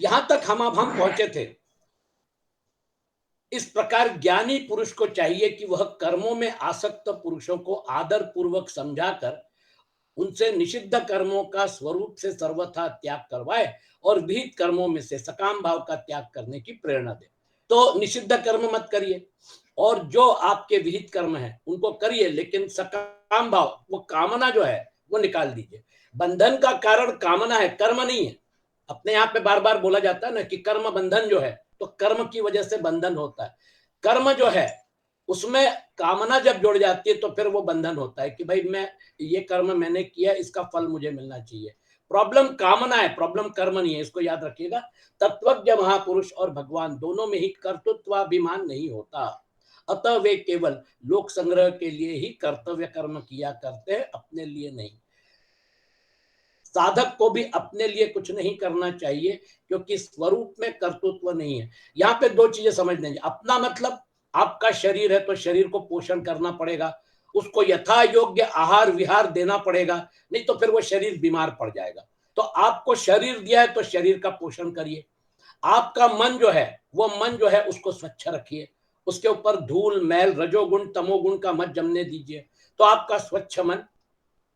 यहां तक हम पहुंचे थे। इस प्रकार ज्ञानी पुरुष को चाहिए कि वह कर्मों में आसक्त पुरुषों को आदर पूर्वक समझाकर उनसे निषिद्ध कर्मों का स्वरूप से सर्वथा त्याग करवाए और विहित कर्मों में से सकाम भाव का त्याग करने की प्रेरणा दे। तो निषिद्ध कर्म मत करिए और जो आपके विहित कर्म है उनको करिए, लेकिन सकाम भाव, वो कामना जो है वो निकाल दीजिए। बंधन का कारण कामना है, कर्म नहीं है। अपने आप में बार बार बोला जाता है ना कि कर्म बंधन जो है, तो कर्म की वजह से बंधन होता है। कर्म जो है उसमें कामना जब जुड़ जाती है तो फिर वो बंधन होता है कि भाई मैं ये कर्म मैंने किया, इसका फल मुझे मिलना चाहिए। प्रॉब्लम कामना है, प्रॉब्लम कर्म नहीं है, इसको याद रखिएगा। तत्वज्ञ महापुरुष और भगवान दोनों में ही कर्तृत्वाभिमान नहीं होता, अतः वे केवल लोक संग्रह के लिए ही कर्तव्य कर्म किया करते हैं, अपने लिए नहीं। साधक को भी अपने लिए कुछ नहीं करना चाहिए, क्योंकि स्वरूप में कर्तृत्व नहीं है। यहाँ पे दो चीजें समझ लेंगे। अपना मतलब आपका शरीर है तो शरीर को पोषण करना पड़ेगा, उसको यथा योग्य आहार विहार देना पड़ेगा, नहीं तो फिर वो शरीर बीमार पड़ जाएगा। तो आपको शरीर दिया है तो शरीर का पोषण करिए। आपका मन जो है, वो मन जो है उसको स्वच्छ रखिए, उसके ऊपर धूल मैल रजोगुण तमोगुण का मत जमने दीजिए। तो आपका स्वच्छ मन,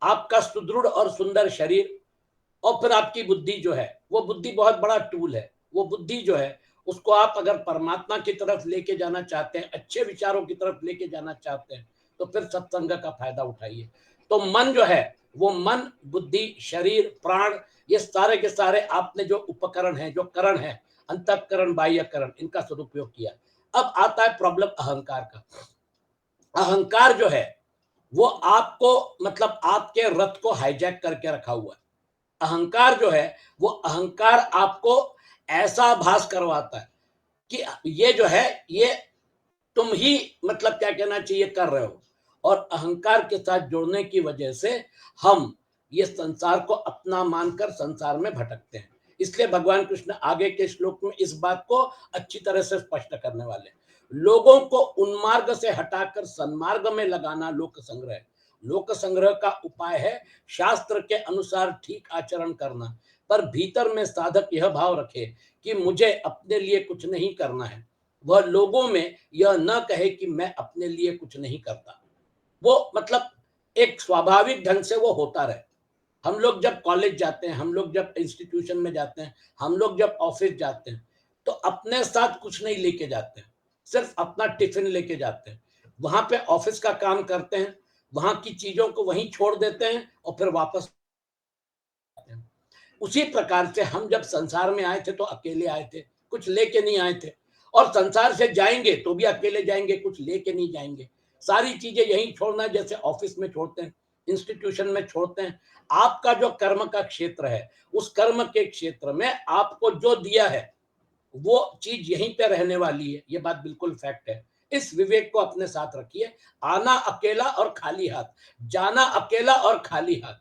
आपका सुदृढ़ और सुंदर शरीर, और फिर आपकी बुद्धि जो है, वो बुद्धि बहुत बड़ा टूल है। वो बुद्धि जो है उसको आप अगर परमात्मा की तरफ लेके जाना चाहते हैं, अच्छे विचारों की तरफ लेके जाना चाहते हैं, तो फिर सत्संग का फायदा उठाइए। तो मन जो है, वो मन बुद्धि शरीर प्राण, ये सारे के सारे आपने जो उपकरण है, जो करण है, अंतःकरण बाह्यकरण, इनका सदुपयोग किया। अब आता है प्रॉब्लम अहंकार का। अहंकार जो है वो आपको, मतलब आपके रथ को हाईजैक करके रखा हुआ है। अहंकार जो है, वो अहंकार आपको ऐसा भास करवाता है कि ये जो है, ये तुम ही, मतलब क्या कहना चाहिए, कर रहे हो। और अहंकार के साथ जुड़ने की वजह से हम ये संसार को अपना मानकर संसार में भटकते हैं। इसलिए भगवान कृष्ण आगे के श्लोक में इस बात को अच्छी तरह से स्पष्ट करने वाले हैं। लोगों को उन्मार्ग से हटाकर सन्मार्ग में लगाना लोक संग्रह है। लोक संग्रह का उपाय है शास्त्र के अनुसार ठीक आचरण करना, पर भीतर में साधक यह भाव रखे कि मुझे अपने लिए कुछ नहीं करना है। वह लोगों में यह न कहे कि मैं अपने लिए कुछ नहीं करता। वो मतलब एक स्वाभाविक ढंग से वो होता रहे। हम लोग जब कॉलेज जाते हैं, हम लोग जब इंस्टीट्यूशन में जाते हैं, हम लोग जब ऑफिस जाते हैं, तो अपने साथ कुछ नहीं लेके जाते हैं, सिर्फ अपना टिफिन लेके जाते हैं। वहां पे ऑफिस का काम करते हैं, वहां की चीजों को वहीं छोड़ देते हैं और फिर वापस आते हैं। उसी प्रकार से हम जब संसार में आए थे तो अकेले आए थे, कुछ लेके नहीं आए थे। और संसार से जाएंगे तो भी अकेले जाएंगे, कुछ लेके नहीं जाएंगे। सारी चीजें यहीं छोड़ना, जैसे ऑफिस में छोड़ते हैं, इंस्टीट्यूशन में छोड़ते हैं। आपका जो कर्म का क्षेत्र है, उस कर्म के क्षेत्र में आपको जो दिया है वो चीज यहीं पे रहने वाली है, ये बात बिल्कुल फैक्ट है। इस विवेक को अपने साथ रखिए। आना अकेला और खाली हाथ, जाना अकेला और खाली हाथ,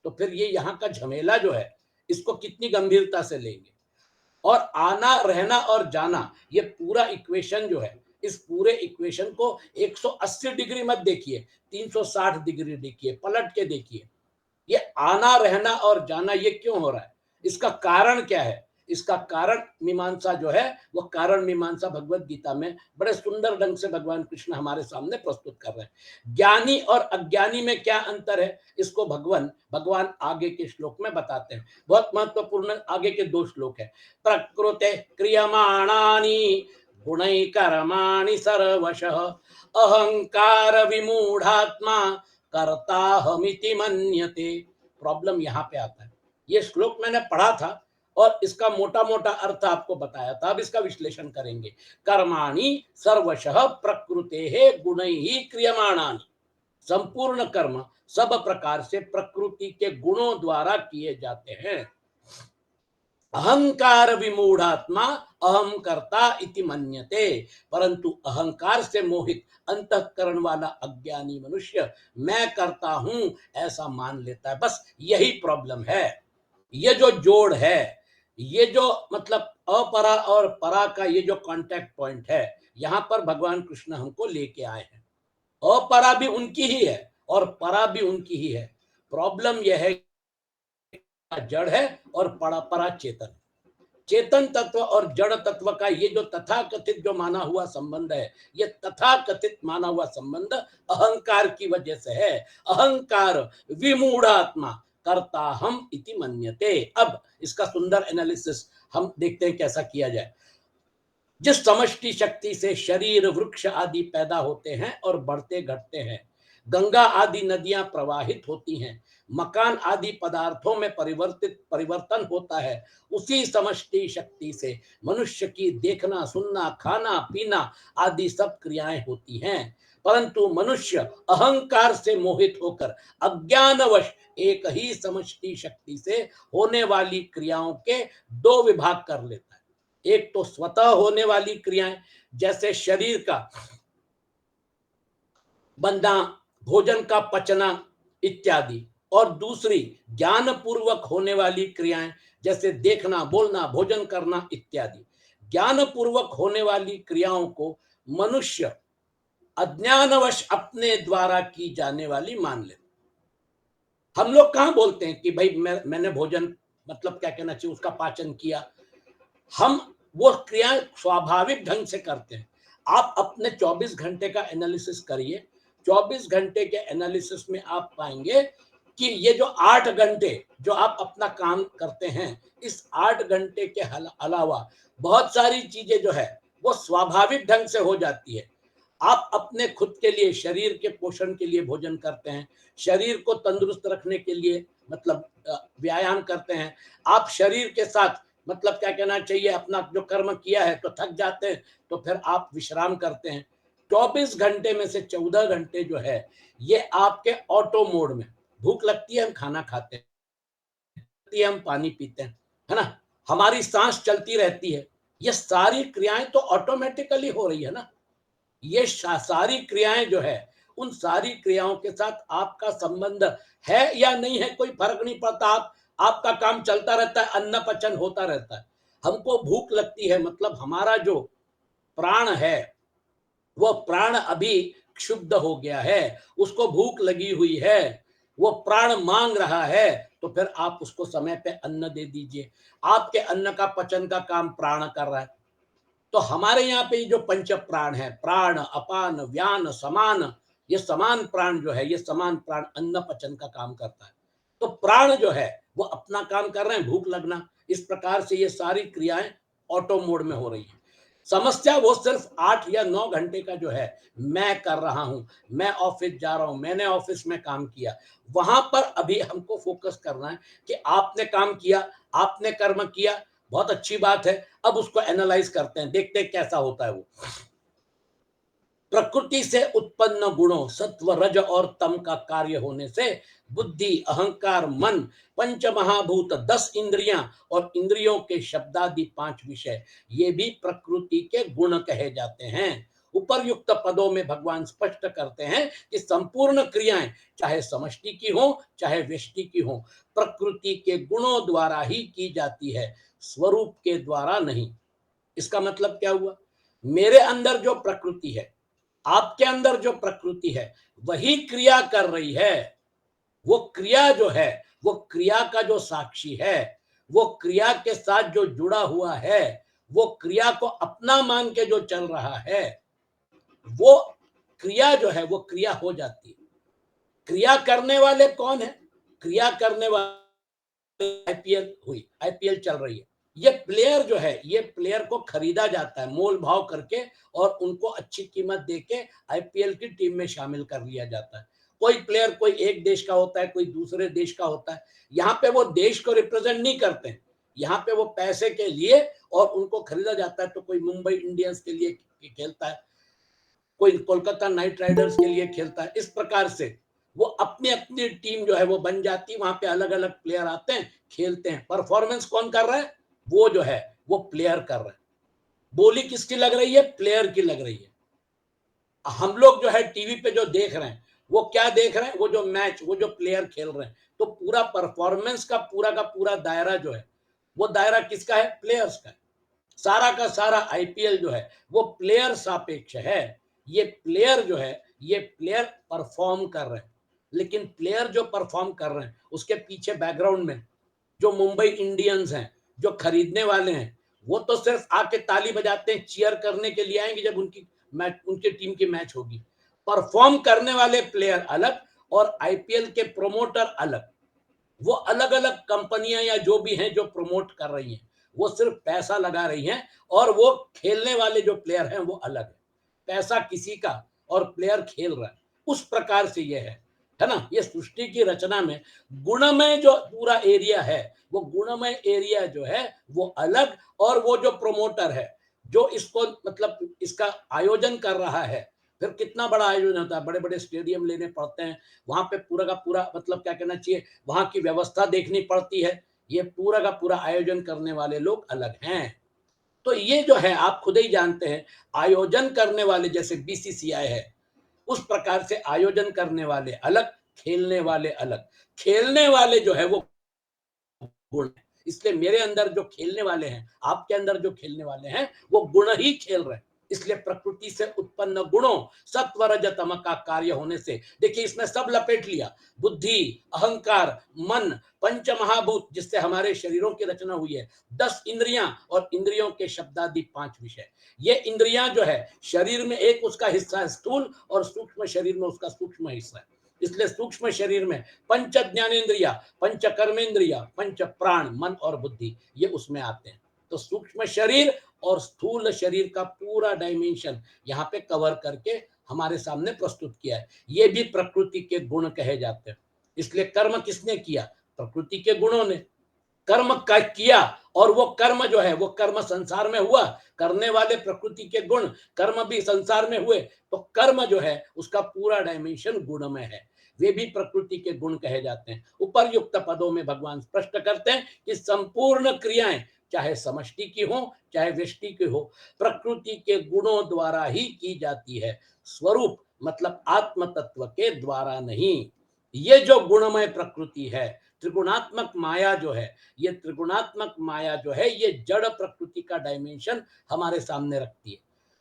तो फिर ये यहाँ का झमेला जो है, इसको कितनी गंभीरता से लेंगे। और आना रहना और जाना, ये पूरा इक्वेशन जो है, इस पूरे इक्वेशन को 180 डिग्री मत देखिए, 360 डिग्री देखिए, पलट के देखिए। ये आना रहना और जाना ये क्यों हो रहा है, इसका कारण क्या है? इसका कारण मीमांसा जो है, वो कारण मीमांसा भगवत गीता में बड़े सुंदर ढंग से भगवान कृष्ण हमारे सामने प्रस्तुत कर रहे हैं। ज्ञानी और अज्ञानी में क्या अंतर है, इसको भगवान भगवान आगे के श्लोक में बताते हैं। बहुत महत्वपूर्ण आगे के दो श्लोक है। प्रकृते क्रियमाणानि गुणै कर्माणि सर्वशः अहंकार विमूढ़ात्मा करता हमिति मन्यते। प्रॉब्लम यहाँ पे आता है। ये श्लोक मैंने पढ़ा था और इसका मोटा मोटा अर्थ आपको बताया था। अब इसका विश्लेषण करेंगे। कर्माणि सर्वशः प्रकृते गुणैः क्रियमाणानि। संपूर्ण कर्म सब प्रकार से प्रकृति के गुणों द्वारा किए जाते हैं। अहंकार विमूढ़ात्मा अहम कर्ता इति मन्यते। परंतु अहंकार से मोहित अंतःकरण वाला अज्ञानी मनुष्य मैं करता हूं ऐसा मान लेता है। बस यही प्रॉब्लम है। ये जो जोड़ है, ये जो मतलब अपरा और परा का ये जो कांटेक्ट पॉइंट है, यहां पर भगवान कृष्ण हमको लेके आए हैं। अपरा भी उनकी ही है और परा भी उनकी ही है। प्रॉब्लम यह है जड़ है और परा परा चेतन। चेतन तत्व और जड़ तत्व का ये जो तथाकथित जो माना हुआ संबंध है, ये तथाकथित माना हुआ संबंध अहंकार की वजह से है। अहंकार विमूढ़ात्मा कर्ता हम इति मन्यते। अब इसका सुंदर एनालिसिस हम देखते हैं कैसा किया जाए। जिस समष्टि शक्ति से शरीर वृक्ष आदि पैदा होते हैं और बढ़ते घटते हैं, गंगा आदि नदियां प्रवाहित होती हैं, मकान आदि पदार्थों में परिवर्तन होता है, उसी समष्टि शक्ति से मनुष्य की देखना सुनना खाना पीना आदि सब क्रियाएं होती हैं। परंतु मनुष्य अहंकार से मोहित होकर अज्ञानवश एक ही समष्टि शक्ति से होने वाली क्रियाओं के दो विभाग कर लेता है। एक तो स्वतः होने वाली क्रियाएं, जैसे शरीर का बनना, भोजन का पचना इत्यादि, और दूसरी ज्ञान पूर्वक होने वाली क्रियाएं, जैसे देखना बोलना भोजन करना इत्यादि। ज्ञान पूर्वक होने वाली क्रियाओं को मनुष्य अज्ञानवश अपने द्वारा की जाने वाली मान ले। हम लोग कहां बोलते हैं कि भाई मैंने भोजन, मतलब क्या कहना चाहिए, उसका पाचन किया। हम वो क्रियाएं स्वाभाविक ढंग से करते हैं। आप अपने 24 घंटे का एनालिसिस करिए। 24 घंटे के एनालिसिस में आप पाएंगे कि ये जो 8 घंटे जो आप अपना काम करते हैं, इस 8 घंटे के अलावा बहुत सारी चीजें जो है वो स्वाभाविक ढंग से हो जाती है। आप अपने खुद के लिए, शरीर के पोषण के लिए भोजन करते हैं, शरीर को तंदुरुस्त रखने के लिए मतलब व्यायाम करते हैं। आप शरीर के साथ मतलब क्या कहना चाहिए, अपना जो कर्म किया है तो थक जाते हैं, तो फिर आप विश्राम करते हैं। 24 घंटे में से 14 घंटे जो है ये आपके ऑटो मोड में, भूख लगती है हम खाना खाते हैं, हम पानी पीते हैं, है ना, हमारी सांस चलती रहती है, ये सारी क्रियाएं तो ऑटोमेटिकली हो रही है ना। ये सारी क्रियाएं जो है, उन सारी क्रियाओं के साथ आपका संबंध है या नहीं है कोई फर्क नहीं पड़ता। आपका काम चलता रहता है, अन्न पचन होता रहता है। हमको भूख लगती है, मतलब हमारा जो प्राण है वो प्राण अभी क्षुब्ध हो गया है, उसको भूख लगी हुई है, वो प्राण मांग रहा है, तो फिर आप उसको समय पे अन्न दे दीजिए। आपके अन्न का पचन का काम प्राण कर रहा है। तो हमारे यहाँ पे जो पंच प्राण है, प्राण अपान व्यान समान, ये समान प्राण जो है, ये समान प्राण अन्न पचन का काम करता है। तो प्राण जो है वो अपना काम कर रहे हैं, भूख लगना, इस प्रकार से ये सारी क्रियाएं ऑटो मोड में हो रही है। समस्या वो सिर्फ 8 या 9 घंटे का जो है, मैं कर रहा हूं, मैं ऑफिस जा रहा हूं, मैंने ऑफिस में काम किया, वहां पर अभी हमको फोकस करना है कि आपने काम किया, आपने कर्म किया, बहुत अच्छी बात है। अब उसको एनालाइज करते हैं, देखते हैं कैसा होता है वो। प्रकृति से उत्पन्न गुणों सत्व रज और तम का कार्य होने से बुद्धि अहंकार मन पंच महाभूत 10 इंद्रियां और इंद्रियों के शब्दादि 5 विषय, ये भी प्रकृति के गुण कहे जाते हैं। उपर्युक्त पदों में भगवान स्पष्ट करते हैं कि संपूर्ण क्रियाएं चाहे समष्टि की हो चाहे व्यष्टि की हो, प्रकृति के गुणों द्वारा ही की जाती है, स्वरूप के द्वारा नहीं। इसका मतलब क्या हुआ, मेरे अंदर जो प्रकृति है, आपके अंदर जो प्रकृति है, वही क्रिया कर रही है। वो क्रिया जो है, वो क्रिया का जो साक्षी है, वो क्रिया के साथ जो जुड़ा हुआ है, वो क्रिया को अपना मान के जो चल रहा है, वो क्रिया जो है वो क्रिया हो जाती है। क्रिया करने वाले कौन है, क्रिया करने वाले आईपीएल हुई, आईपीएल चल रही है। ये प्लेयर जो है, ये प्लेयर को खरीदा जाता है मोल भाव करके, और उनको अच्छी कीमत देके आईपीएल की टीम में शामिल कर लिया जाता है। कोई प्लेयर कोई एक देश का होता है, कोई दूसरे देश का होता है। यहाँ पे वो देश को रिप्रेजेंट नहीं करते हैं, यहाँ पे वो पैसे के लिए और उनको खरीदा जाता है। तो कोई मुंबई इंडियंस के लिए खेलता है, कोई कोलकाता नाइट राइडर्स के लिए खेलता है। इस प्रकार से वो अपनी अपनी टीम जो है वो बन जाती है, वहां पे अलग अलग प्लेयर आते हैं, खेलते हैं। परफॉर्मेंस कौन कर रहा है, वो जो है वो प्लेयर कर रहा है। बोली किसकी लग रही है, प्लेयर की लग रही है। हम लोग जो है टीवी पे जो देख रहे हैं, वो क्या देख रहे हैं, वो जो मैच, वो जो प्लेयर खेल रहे हैं। तो पूरा परफॉर्मेंस का पूरा दायरा जो है, वो दायरा किसका है, प्लेयर्स का है। सारा का सारा आईपीएल जो है वो प्लेयर सापेक्ष है। ये प्लेयर जो है, ये प्लेयर परफॉर्म कर रहे हैं, लेकिन प्लेयर जो परफॉर्म कर रहे हैं उसके पीछे बैकग्राउंड में जो मुंबई इंडियंस हैं, जो खरीदने वाले हैं वो तो सिर्फ आके ताली बजाते हैं, चीयर करने के लिए आएंगे जब उनकी टीम की मैच होगी। परफॉर्म करने वाले प्लेयर अलग और आईपीएल के प्रोमोटर अलग। वो अलग अलग कंपनियां या जो भी हैं जो प्रमोट कर रही हैं, वो सिर्फ पैसा लगा रही हैं, और वो खेलने वाले जो प्लेयर हैं वो अलग है। पैसा किसी का और प्लेयर खेल रहा है, उस प्रकार से ये है ना। ये सृष्टि की रचना में गुणमय जो पूरा एरिया है, वो गुणमय एरिया जो है वो अलग, और वो जो प्रोमोटर है जो इसको मतलब इसका आयोजन कर रहा है, फिर कितना बड़ा आयोजन होता है, बड़े बड़े स्टेडियम लेने पड़ते हैं, वहां पे पूरा का पूरा मतलब क्या कहना चाहिए, वहां की व्यवस्था देखनी पड़ती है। ये पूरा का पूरा आयोजन करने वाले लोग अलग हैं। तो ये जो है आप खुद ही जानते हैं, आयोजन करने वाले जैसे बीसीसीआई है, उस प्रकार से आयोजन करने वाले अलग, खेलने वाले अलग। खेलने वाले जो है वो गुण है। इसलिए मेरे अंदर जो खेलने वाले हैं, आपके अंदर जो खेलने वाले हैं, वो गुण ही खेल रहे हैं। इसलिए प्रकृति से उत्पन्न गुणों सत्व रज तम का कार्य होने से, देखिए इसमें सब लपेट लिया, बुद्धि, अहंकार, मन, पंच महाभूत जिससे हमारे शरीरों की रचना हुई है, 10 इंद्रियां और इंद्रियों के शब्दादि 5 विषय। ये इंद्रियां जो है शरीर में एक उसका हिस्सा है स्थूल, और सूक्ष्म शरीर में उसका सूक्ष्म हिस्सा है। इसलिए सूक्ष्म शरीर में पंच ज्ञानेन्द्रिया, पंच कर्मेंद्रिया, पंच प्राण, मन और बुद्धि, ये उसमें आते हैं। तो सूक्ष्म शरीर और स्थूल शरीर का पूरा डायमेंशन यहाँ पे कवर करके हमारे सामने प्रस्तुत किया है। ये भी प्रकृति के गुण कहे जाते हैं। इसलिए कर्म किसने किया? प्रकृति के गुणों ने कर्म का किया, और वो कर्म जो है वो कर्म संसार में हुआ, करने वाले प्रकृति के गुण, कर्म भी संसार में हुए। तो कर्म जो है उसका पूरा डायमेंशन गुण में है, वे भी प्रकृति के गुण कहे जाते हैं। उपरयुक्त पदों में भगवान स्पष्ट करते हैं कि संपूर्ण क्रियाएं चाहे समष्टि की हो चाहे व्यष्टि की हो, प्रकृति के गुणों द्वारा ही की जाती है, स्वरूप मतलब आत्म तत्व के द्वारा नहीं। ये जो गुणमय प्रकृति है, त्रिगुणात्मक माया जो है, ये त्रिगुणात्मक माया जो है ये जड़ प्रकृति का डायमेंशन हमारे सामने रखती है।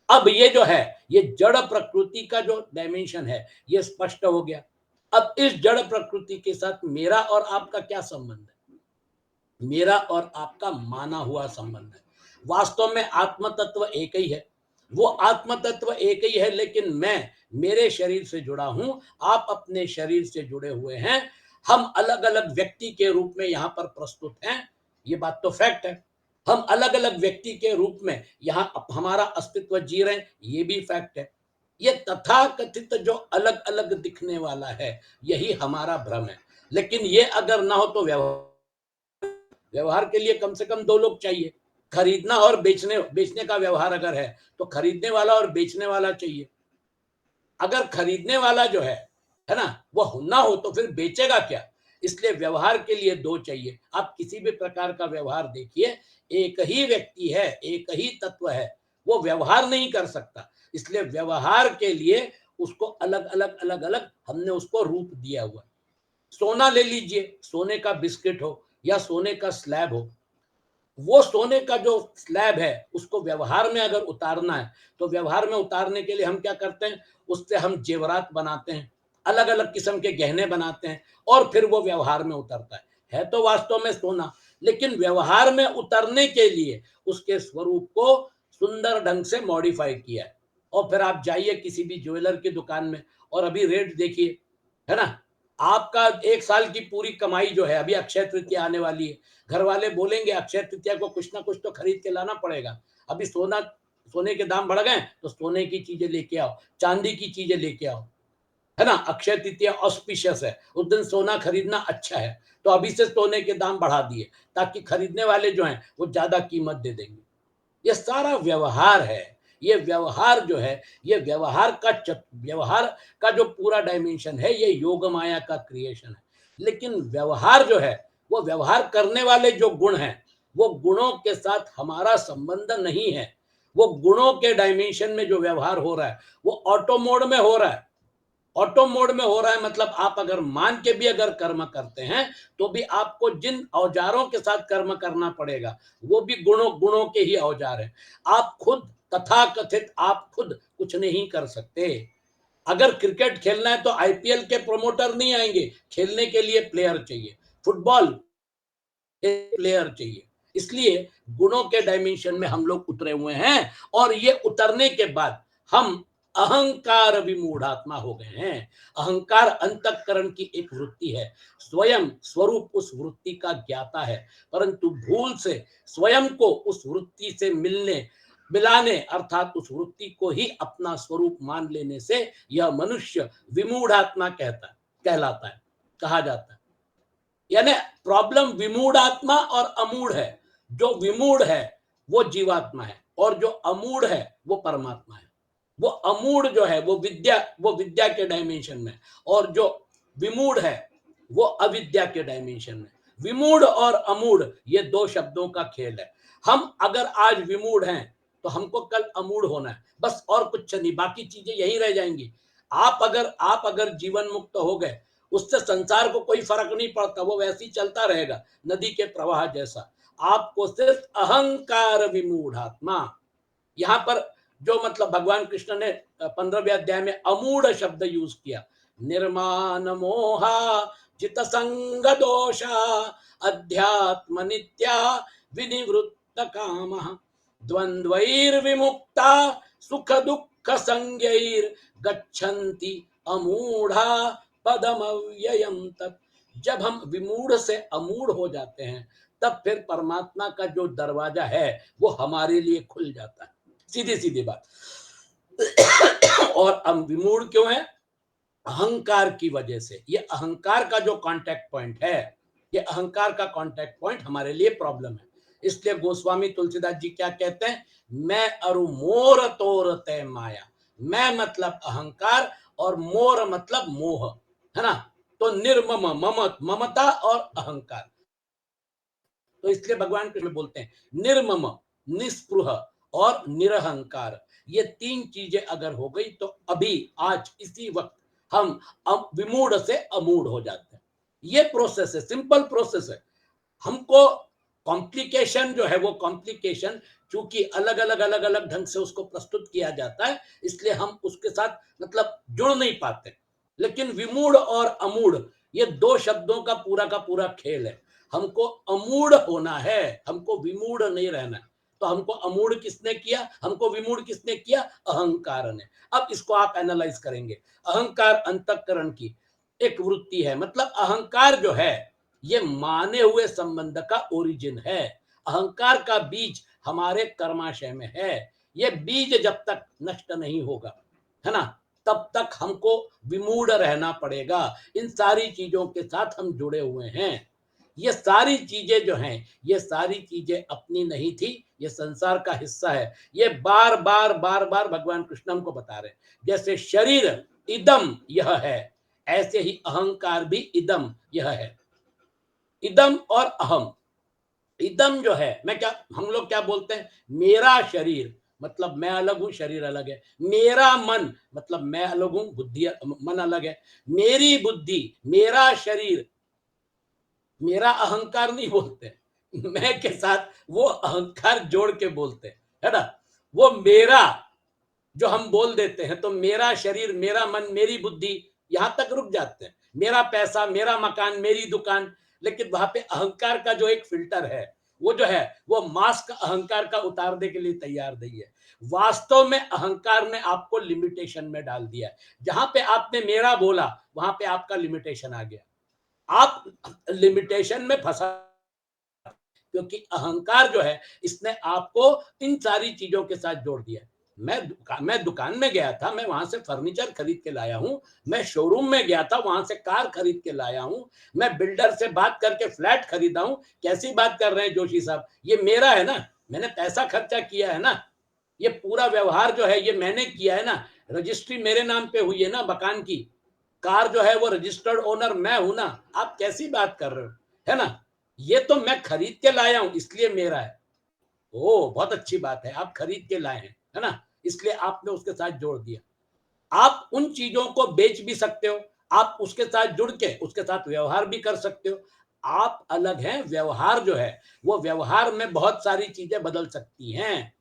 अब ये जो है, ये जड़ प्रकृति का जो डायमेंशन है ये स्पष्ट हो गया। अब इस जड़ प्रकृति के साथ मेरा और आपका क्या संबंध है? मेरा और आपका माना हुआ संबंध है। वास्तव में आत्म तत्व एक ही है, वो आत्म तत्व एक ही है, लेकिन मैं मेरे शरीर से जुड़ा हूं, आप अपने शरीर से जुड़े हुए हैं। हम अलग अलग व्यक्ति के रूप में यहां पर प्रस्तुत हैं, ये बात तो फैक्ट है। हम अलग अलग व्यक्ति के रूप में यहां हमारा अस्तित्व जी रहे हैं, ये भी फैक्ट है। ये तथाकथित जो अलग अलग दिखने वाला है, यही हमारा भ्रम है। लेकिन ये अगर ना हो तो व्यवहार के लिए कम से कम 2 लोग चाहिए। खरीदना और बेचने बेचने का व्यवहार अगर है तो खरीदने वाला और बेचने वाला चाहिए। अगर खरीदने वाला जो है ना, वो ना हो तो फिर बेचेगा क्या? इसलिए व्यवहार के लिए 2 चाहिए। आप किसी भी प्रकार का व्यवहार देखिए, एक ही व्यक्ति है, एक ही तत्व है, वो व्यवहार नहीं कर सकता। इसलिए व्यवहार के लिए उसको अलग अलग अलग अलग हमने उसको रूप दिया हुआ है। सोना ले लीजिए, सोने का बिस्किट हो या सोने का स्लैब हो, वो सोने का जो स्लैब है उसको व्यवहार में अगर उतारना है, तो व्यवहार में उतारने के लिए हम क्या करते हैं, उससे हम जेवरात बनाते हैं, अलग अलग किस्म के गहने बनाते हैं, और फिर वो व्यवहार में उतरता है तो वास्तव में सोना। लेकिन व्यवहार में उतरने के लिए उसके स्वरूप को सुंदर ढंग से मॉडिफाई किया है। और फिर आप जाइए किसी भी ज्वेलर की दुकान में और अभी रेट देखिए, है ना। आपका 1 साल की पूरी कमाई जो है, अभी अक्षय तृतीया आने वाली है, घर वाले बोलेंगे अक्षय तृतीया को कुछ ना कुछ तो खरीद के लाना पड़ेगा। अभी सोने के दाम बढ़ गए तो सोने की चीजें लेके आओ, चांदी की चीजें लेके आओ, है ना। अक्षय तृतीया ऑस्पिशियस है, उस दिन सोना खरीदना अच्छा है, तो अभी से सोने के दाम बढ़ा दिए ताकि खरीदने वाले जो हैं वो ज्यादा कीमत दे देंगे। ये सारा व्यवहार है। ये व्यवहार जो है, ये व्यवहार का जो पूरा डायमेंशन है, ये योग माया का क्रिएशन है। लेकिन व्यवहार जो है, वो व्यवहार करने वाले जो गुण हैं, वो गुणों के साथ हमारा संबंध नहीं है। वो गुणों के डायमेंशन में जो व्यवहार हो रहा है वो ऑटो मोड में हो रहा है। ऑटो मोड में हो रहा है मतलब आप अगर मान के भी अगर कर्म करते हैं तो भी आपको जिन औजारों के साथ कर्म करना पड़ेगा वो भी गुणों गुणों के ही औजार है। आप खुद तथाकथित आप खुद कुछ नहीं कर सकते। अगर क्रिकेट खेलना है तो आईपीएल के प्रोमोटर नहीं आएंगे, खेलने के लिए प्लेयर चाहिए। फुटबॉल प्लेयर चाहिए, इसलिए गुणों के डायमेंशन में हम लोग उतरे हुए हैं, और ये उतरने के बाद हम अहंकार विमूढ़ात्मा हो गए हैं। अहंकार अंतःकरण की एक वृत्ति है, स्वयं स्वरूप उस वृत्ति का ज्ञाता है, परंतु भूल से स्वयं को उस वृत्ति से मिलाने अर्थात उस वृत्ति को ही अपना स्वरूप मान लेने से यह मनुष्य विमूढ़ात्मा कहलाता है, कहा जाता है। यानी प्रॉब्लम विमूढ़ आत्मा और अमूढ़ है। जो विमूढ़ है वो जीवात्मा है, और जो अमूढ़ है वो परमात्मा है। वो अमूढ़ जो है वो विद्या के डायमेंशन में, और जो विमूढ़ है वो अविद्या के डायमेंशन में। विमूढ़ और अमूढ़ ये दो शब्दों का खेल है। हम अगर आज विमूढ़ हैं तो हमको कल अमूढ़ होना है, बस, और कुछ नहीं, बाकी चीजें यहीं रह जाएंगी। आप अगर जीवन मुक्त हो गए, उससे संसार को कोई फर्क नहीं पड़ता, वो वैसे ही चलता रहेगा नदी के प्रवाह जैसा। आपको सिर्फ अहंकार विमूढ़ात्मा, यहाँ पर जो मतलब भगवान कृष्ण ने 15वें अध्याय में अमूढ़ शब्द यूज किया, निर्माण मोहा जित संग दोषा अध्यात्म नित्या विनिवृत्त काम द्वंद्वैर विमुक्ता सुख दुख संज्ञैर गच्छन्ति अमूढ़ा पदमव्ययम तत्। जब हम विमूढ़ से अमूढ़ हो जाते हैं, तब फिर परमात्मा का जो दरवाजा है वो हमारे लिए खुल जाता है, सीधी सीधी बात। और हम विमूढ़ क्यों है? अहंकार की वजह से। ये अहंकार का जो कांटेक्ट पॉइंट है, ये अहंकार का कांटेक्ट पॉइंट हमारे लिए प्रॉब्लम है। इसलिए गोस्वामी तुलसीदास जी क्या कहते हैं? मैं अरु मोर तोर तय माया। मैं मतलब अहंकार, और मोर मतलब मोह, है ना? तो निर्मम, ममता और अहंकार। तो इसलिए भगवान कृष्ण बोलते हैं निर्मम, निस्पृह और निरहंकार। ये तीन चीजें अगर हो गई तो अभी आज इसी वक्त हम विमूढ़ से अमूढ़ हो जाते हैं। ये प्रोसेस है, सिंपल प्रोसेस है। हमको कॉम्प्लिकेशन जो है वो कॉम्प्लिकेशन चूंकि अलग अलग ढंग से उसको प्रस्तुत किया जाता है, इसलिए हम उसके साथ मतलब जुड़ नहीं पाते। लेकिन विमूढ़ और अमूढ़ ये दो शब्दों का पूरा खेल है। हमको अमूढ़ होना है, हमको विमूढ़ नहीं रहना है। तो हमको अमूढ़ किसने किया, हमको विमूढ़ किसने किया? अहंकार ने। अब इसको आप एनालाइज करेंगे। अहंकार अंतःकरण की एक वृत्ति है, मतलब अहंकार जो है ये माने हुए संबंध का ओरिजिन है। अहंकार का बीज हमारे कर्माशय में है। ये बीज जब तक नष्ट नहीं होगा, है ना, तब तक हमको विमूढ़ रहना पड़ेगा। इन सारी चीजों के साथ हम जुड़े हुए हैं। ये सारी चीजें जो हैं, ये सारी चीजें अपनी नहीं थी, ये संसार का हिस्सा है। ये बार बार भगवान कृष्ण हमको बता रहे हैं। जैसे शरीर इदम यह है, ऐसे ही अहंकार भी इदम यह है। इदम और अहम। इदम जो है, मैं क्या, हम लोग क्या बोलते हैं? मेरा शरीर, मतलब मैं अलग हूं, शरीर अलग है। मेरा मन, मतलब मैं अलग हूं, बुद्धि मन अलग है। मेरी बुद्धि, मेरा शरीर, मेरा अहंकार नहीं बोलते। मैं के साथ वो अहंकार जोड़ के बोलते हैं, है ना? वो मेरा जो हम बोल देते हैं, तो मेरा शरीर, मेरा मन, मेरी बुद्धि, यहां तक रुक जाते हैं। मेरा पैसा, मेरा मकान, मेरी दुकान। लेकिन वहां पे अहंकार का जो एक फिल्टर है, वो जो है वो मास्क अहंकार का उतारने के लिए तैयार नहीं है। वास्तव में अहंकार ने आपको लिमिटेशन में डाल दिया है। जहां पे आपने मेरा बोला, वहां पे आपका लिमिटेशन आ गया। आप लिमिटेशन में फंसा, क्योंकि अहंकार जो है इसने आपको इन सारी चीजों के साथ जोड़ दिया। मैं दुकान में गया था, मैं वहां से फर्नीचर खरीद के लाया हूं। मैं शोरूम में गया था, वहां से कार खरीद के लाया हूं। मैं बिल्डर से बात करके फ्लैट खरीदा हूं। कैसी बात कर रहे हैं जोशी साहब? ये मेरा है ना, मैंने पैसा खर्चा किया है ना। ये पूरा व्यवहार जो है ये मैंने किया है ना। रजिस्ट्री मेरे नाम पे हुई है ना मकान की। कार जो है वो रजिस्टर्ड ओनर मैं हूं ना। आप कैसी बात कर रहे हो, है ना? ये तो मैं खरीद के लाया हूं, इसलिए मेरा है। ओ, बहुत अच्छी बात है, आप खरीद के लाए हैं, है ना, इसलिए आपने उसके साथ जोड़ दिया। आप उन चीजों को बेच भी सकते हो, आप उसके साथ जुड़ के उसके साथ व्यवहार भी कर सकते हो। आप अलग हैं, व्यवहार जो है वो व्यवहार में बहुत सारी चीजें बदल सकती हैं।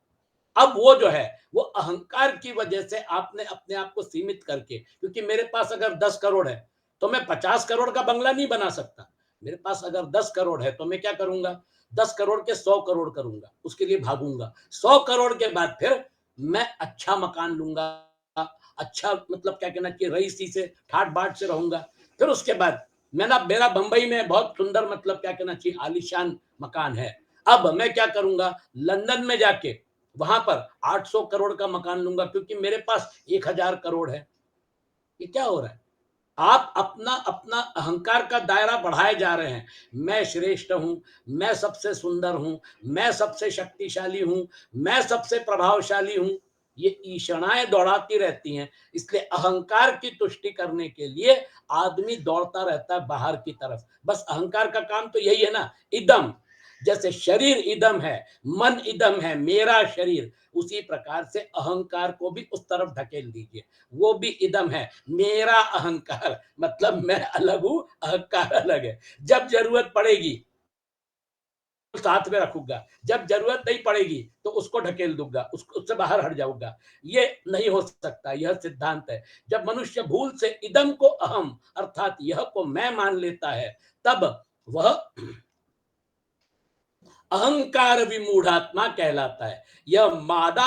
अब वो जो है वो अहंकार की वजह से आपने अपने आप को सीमित करके, क्योंकि मेरे पास अगर 10 करोड़ है तो मैं 50 करोड़ का बंगला नहीं बना सकता। मेरे पास अगर 10 करोड़ है तो मैं क्या करूंगा? 10 करोड़ के 100 करोड़ करूंगा, उसके लिए भागूंगा। 100 करोड़ के बाद फिर मैं अच्छा मकान लूंगा, अच्छा मतलब क्या कहना चाहिए रईसी से ठाट बाट से रहूंगा। फिर उसके बाद मेरा बंबई में बहुत सुंदर मतलब क्या कहना चाहिए आलीशान मकान है। अब मैं क्या करूंगा, लंदन में जाके वहां पर 800 करोड़ का मकान लूंगा, क्योंकि मेरे पास 1000 करोड़ है। ये क्या हो रहा है? आप अपना अपना अहंकार का दायरा बढ़ाए जा रहे हैं। मैं श्रेष्ठ हूं, मैं सबसे सुंदर हूं, मैं सबसे शक्तिशाली हूं, मैं सबसे प्रभावशाली हूं। ये ईषणाएं दौड़ाती रहती हैं। इसलिए अहंकार की तुष्टि करने के लिए आदमी दौड़ता रहता है बाहर की तरफ। बस अहंकार का काम तो यही है ना, इदम। जैसे शरीर इदम है, मन इदम है, मेरा शरीर, उसी प्रकार से अहंकार को भी उस तरफ ढकेल दीजिए। वो भी इदम है, मेरा अहंकार, मतलब मैं अलग हूं, अहंकार अलग है। जब जरूरत पड़ेगी तो साथ में रखूंगा, जब जरूरत नहीं पड़ेगी तो उसको ढकेल दूंगा, उसको उससे बाहर हट जाऊंगा। ये नहीं हो सकता, यह सिद्धांत है। जब मनुष्य भूल से इदम को अहम अर्थात यह को मैं मान लेता है, तब वह अहंकार विमूढ़ात्मा कहलाता है। यह मादा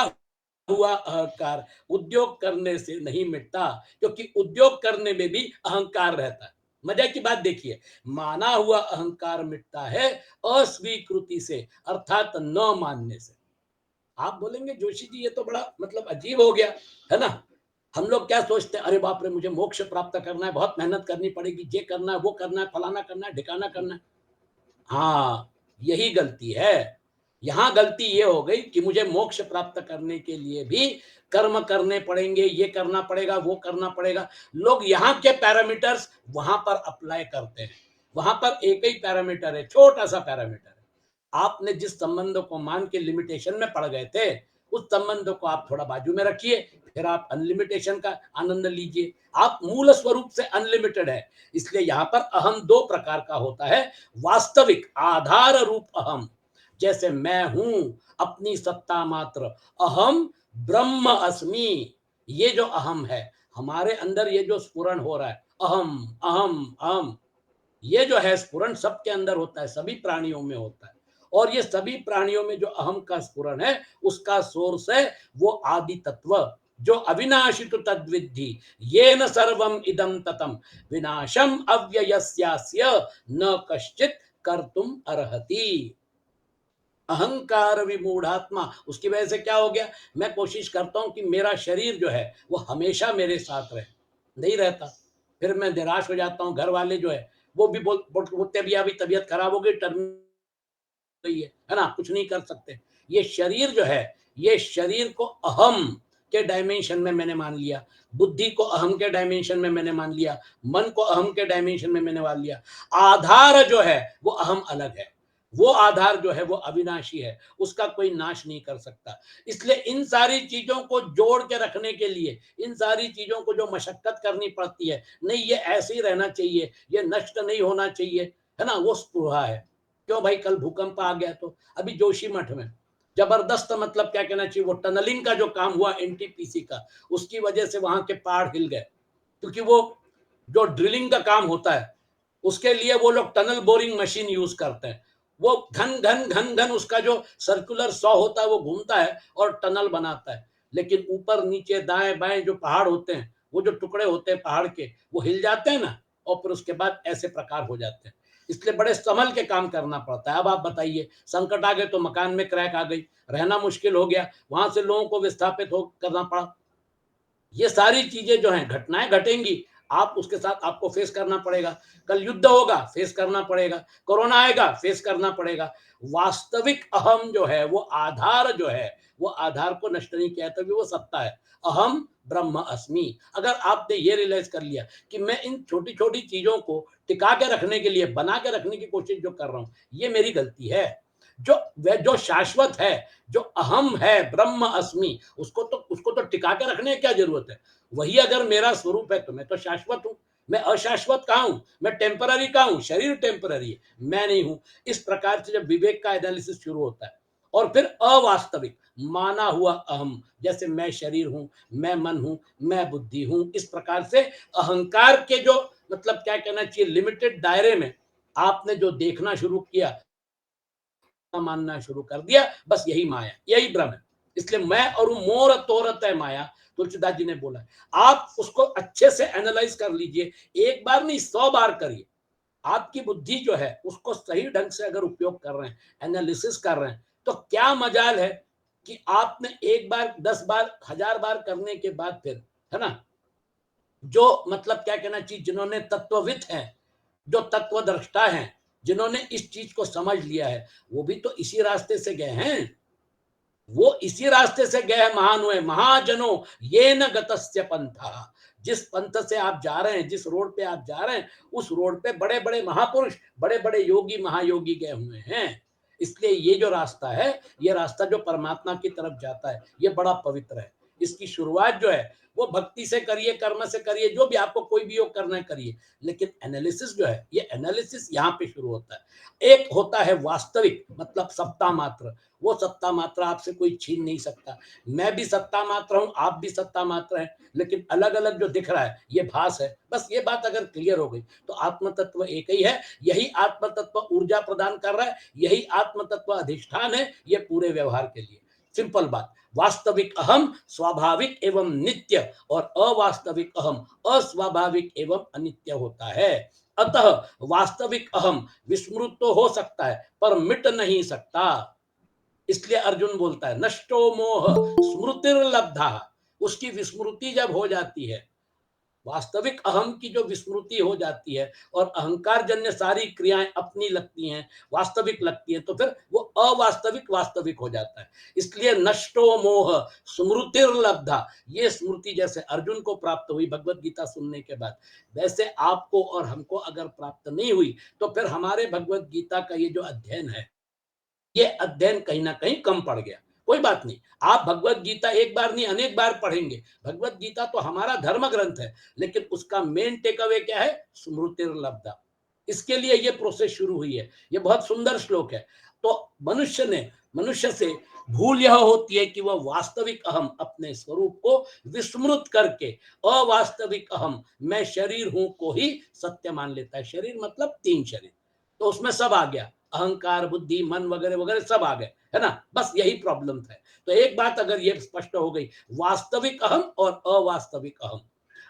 हुआ अहंकार उद्योग करने से नहीं मिटता, क्योंकि उद्योग करने में भी अहंकार रहता है। मजा की बात देखिए, माना हुआ अहंकार मिटता है अस्वीकृति से अर्थात न मानने से। आप बोलेंगे जोशी जी ये तो बड़ा मतलब अजीब हो गया, है ना? हम लोग क्या सोचते हैं, अरे बाप रे मुझे मोक्ष प्राप्त करना है, बहुत मेहनत करनी पड़ेगी, ये करना है, वो करना है, फलाना करना है, ढिकाना करना है। हाँ, यही गलती है। यहाँ गलती ये हो गई कि मुझे मोक्ष प्राप्त करने के लिए भी कर्म करने पड़ेंगे, ये करना पड़ेगा, वो करना पड़ेगा। लोग यहाँ के पैरामीटर्स वहां पर अप्लाई करते हैं। वहां पर एक ही पैरामीटर है, छोटा सा पैरामीटर है। आपने जिस संबंध को मान के लिमिटेशन में पड़ गए थे, उस संबंध को आप थोड़ा बाजू में रखिए, फिर आप अनलिमिटेशन का आनंद लीजिए। आप मूल स्वरूप से अनलिमिटेड है। इसलिए यहाँ पर अहम दो प्रकार का होता है। वास्तविक आधार रूप अहम, जैसे मैं हूं अपनी सत्ता मात्र, अहम ब्रह्म अस्मि। ये जो अहम है हमारे अंदर, ये जो स्फुरण हो रहा है, अहम अहम अहम, ये जो है स्फुरण सबके अंदर होता है, सभी प्राणियों में होता है। और ये सभी प्राणियों में जो अहम का स्फुरण है, उसका सोर्स है वो आदि तत्व, जो अविनाशी तो तद्विद्धि, ये न सर्वम इदम ततम, विनाशम अव्ययस्यास्य न कश्चित कर्तुम अर्हति। अहंकार विमूढ़ात्मा, उसकी वजह से क्या हो गया, मैं कोशिश करता हूं कि मेरा शरीर जो है वो हमेशा मेरे साथ रहे, नहीं रहता। फिर मैं निराश हो जाता हूँ। घर वाले जो है वो भी बोलते भी अभी तबीयत खराब हो गई, टर्म गई है ना, कुछ नहीं कर सकते। ये शरीर जो है, ये शरीर को अहम के डायमेंशन में मैंने मान लिया, बुद्धि को अहम के डायमेंशन में मैंने मान लिया, मन को अहम के डायमेंशन में मैंने मान लिया। आधार जो है वो अहम अलग है। वो आधार जो है वो अविनाशी है, उसका कोई नाश नहीं कर सकता। इसलिए इन सारी चीजों को जोड़ के रखने के लिए, इन सारी चीजों को जो मशक्कत करनी पड़ती है, नहीं ये ऐसे ही रहना चाहिए, ये नष्ट नहीं होना चाहिए, है ना, वो स्पृहा है। क्यों भाई, कल भूकंप आ गया तो अभी जोशी मठ में जबरदस्त मतलब क्या कहना चाहिए, वो टनलिंग का जो काम हुआ एनटीपीसी का, उसकी वजह से वहां के पहाड़ हिल गए। क्योंकि वो जो ड्रिलिंग का काम होता है, उसके लिए वो लोग टनल बोरिंग मशीन यूज करते हैं। वो घन घन घन घन उसका जो सर्कुलर सॉ होता है वो घूमता है और टनल बनाता है। लेकिन ऊपर नीचे दाएं बाएं जो पहाड़ होते हैं, वो जो टुकड़े होते हैं पहाड़ के, वो हिल जाते हैं ना, और फिर उसके बाद ऐसे प्रकार हो जाते हैं। इसलिए बड़े संभल के काम करना पड़ता है। अब आप बताइए, संकट आ गए तो मकान में क्रैक आ गई, रहना मुश्किल हो गया, वहां से लोगों को विस्थापित हो करना पड़ा। ये सारी चीजें जो हैं, घटनाएं घटेंगी, आप उसके साथ आपको फेस करना पड़ेगा। कल युद्ध होगा, फेस करना पड़ेगा। कोरोना आएगा, फेस करना पड़ेगा। वास्तविक अहम जो है, वो आधार जो है, वो आधार को नष्ट नहीं किया, तभी वो सत्ता है। अहम ब्रह्म अस्मि। अगर आपने ये रियलाइज कर लिया कि मैं इन छोटी छोटी चीजों को टिका के रखने के लिए, बना के रखने की कोशिश जो कर रहा हूं, ये मेरी गलती है। जो वह जो शाश्वत है, जो अहम है, ब्रह्म अस्मि, उसको तो टिका के रखने की क्या जरूरत है। वही अगर मेरा स्वरूप है तो मैं तो शाश्वत हूं। मैं अशाश्वत कहाँ हूं, मैं टेम्पररी कहाँ हूं, शरीर टेम्पररी है, मैं नहीं हूं। इस प्रकार से जब विवेक का एनालिसिस शुरू होता है, और फिर अवास्तविक माना हुआ अहम, जैसे मैं शरीर हूं, मैं मन हूं, मैं बुद्धि हूं, इस प्रकार से अहंकार के जो मतलब क्या कहना चाहिए लिमिटेड दायरे में आपने जो देखना शुरू किया, मानना शुरू कर दिया, बस यही माया, यही भ्रम है। इसलिए मैं और मोर तोरत है माया, तुलसीदास जी ने बोला। आप उसको अच्छे से एनालाइज कर लीजिए, एक बार नहीं 100 बार करिए। आपकी बुद्धि जो है उसको सही ढंग से अगर उपयोग कर रहे हैं, एनालिसिस कर रहे हैं, तो क्या मजाल है कि आपने एक बार 10 बार 1000 बार करने के बाद फिर, है ना, जो मतलब क्या कहना चाहिए, जिन्होंने तत्वविद हैं, जो तत्वदृष्टा हैं, जिन्होंने इस चीज को समझ लिया है, वो भी तो इसी रास्ते से गए हैं। वो इसी रास्ते से गए, महान हुए, महाजनों ये न गतस्य पंथा। जिस पंथ से आप जा रहे हैं, जिस रोड पे आप जा रहे हैं, उस रोड पे बड़े बड़े महापुरुष, बड़े बड़े योगी महायोगी गए हुए हैं। इसलिए ये जो रास्ता है, ये रास्ता जो परमात्मा की तरफ जाता है, ये बड़ा पवित्र है। इसकी शुरुआत जो है वो भक्ति से करिए, कर्म से करिए, जो भी आपको कोई भी योग करना है करिए, लेकिन एनालिसिस जो है, ये एनालिसिस यहाँ पे शुरू होता है। एक होता है वास्तविक, मतलब सत्ता मात्र, वो सत्ता मात्र आपसे कोई छीन नहीं सकता। मैं भी सत्ता मात्र हूं, आप भी सत्ता मात्र हैं, लेकिन अलग अलग जो दिख रहा है ये भास है। बस ये बात अगर क्लियर हो गई तो आत्म तत्व एक ही है। यही आत्म तत्व ऊर्जा प्रदान कर रहा है, यही आत्म तत्व अधिष्ठान है ये पूरे व्यवहार के लिए। सिंपल बात। वास्तविक अहम स्वाभाविक एवं नित्य और अवास्तविक अहम अस्वाभाविक एवं अनित्य होता है। अतः वास्तविक अहम विस्मृत तो हो सकता है पर मिट नहीं सकता। इसलिए अर्जुन बोलता है नष्टो मोह स्मृतिर्लब्धा। उसकी विस्मृति जब हो जाती है, वास्तविक अहम की जो विस्मृति हो जाती है और अहंकार जन्य सारी क्रियाएं अपनी लगती हैं, वास्तविक लगती हैं, तो फिर वो अवास्तविक वास्तविक हो जाता है। इसलिए नष्टो मोह स्मृतिर्लब्धा, ये स्मृति जैसे अर्जुन को प्राप्त हुई भगवत गीता सुनने के बाद, वैसे आपको और हमको अगर प्राप्त नहीं हुई तो फिर हमारे भगवत गीता का ये जो अध्ययन है, ये अध्ययन कहीं ना कहीं कम पड़ गया। कोई बात नहीं, आप भगवत गीता एक बार नहीं अनेक बार पढ़ेंगे। भगवत गीता तो हमारा धर्म ग्रंथ है, लेकिन उसका मेन टेक अवे क्या है? स्मृतिर्लब्धा। इसके लिए ये प्रोसेस शुरू हुई है। ये बहुत सुंदर श्लोक है। तो मनुष्य से भूल यह होती है कि वह वास्तविक अहम अपने स्वरूप को विस्मृत करके अवास्तविक अहम मैं शरीर हूं को ही सत्य मान लेता है। शरीर मतलब 3 शरीर, तो उसमें सब आ गया, अहंकार बुद्धि मन वगैरह वगैरह सब आ गए, है ना। बस यही प्रॉब्लम था। तो एक बात अगर ये स्पष्ट हो गई, वास्तविक अहम और अवास्तविक अहम,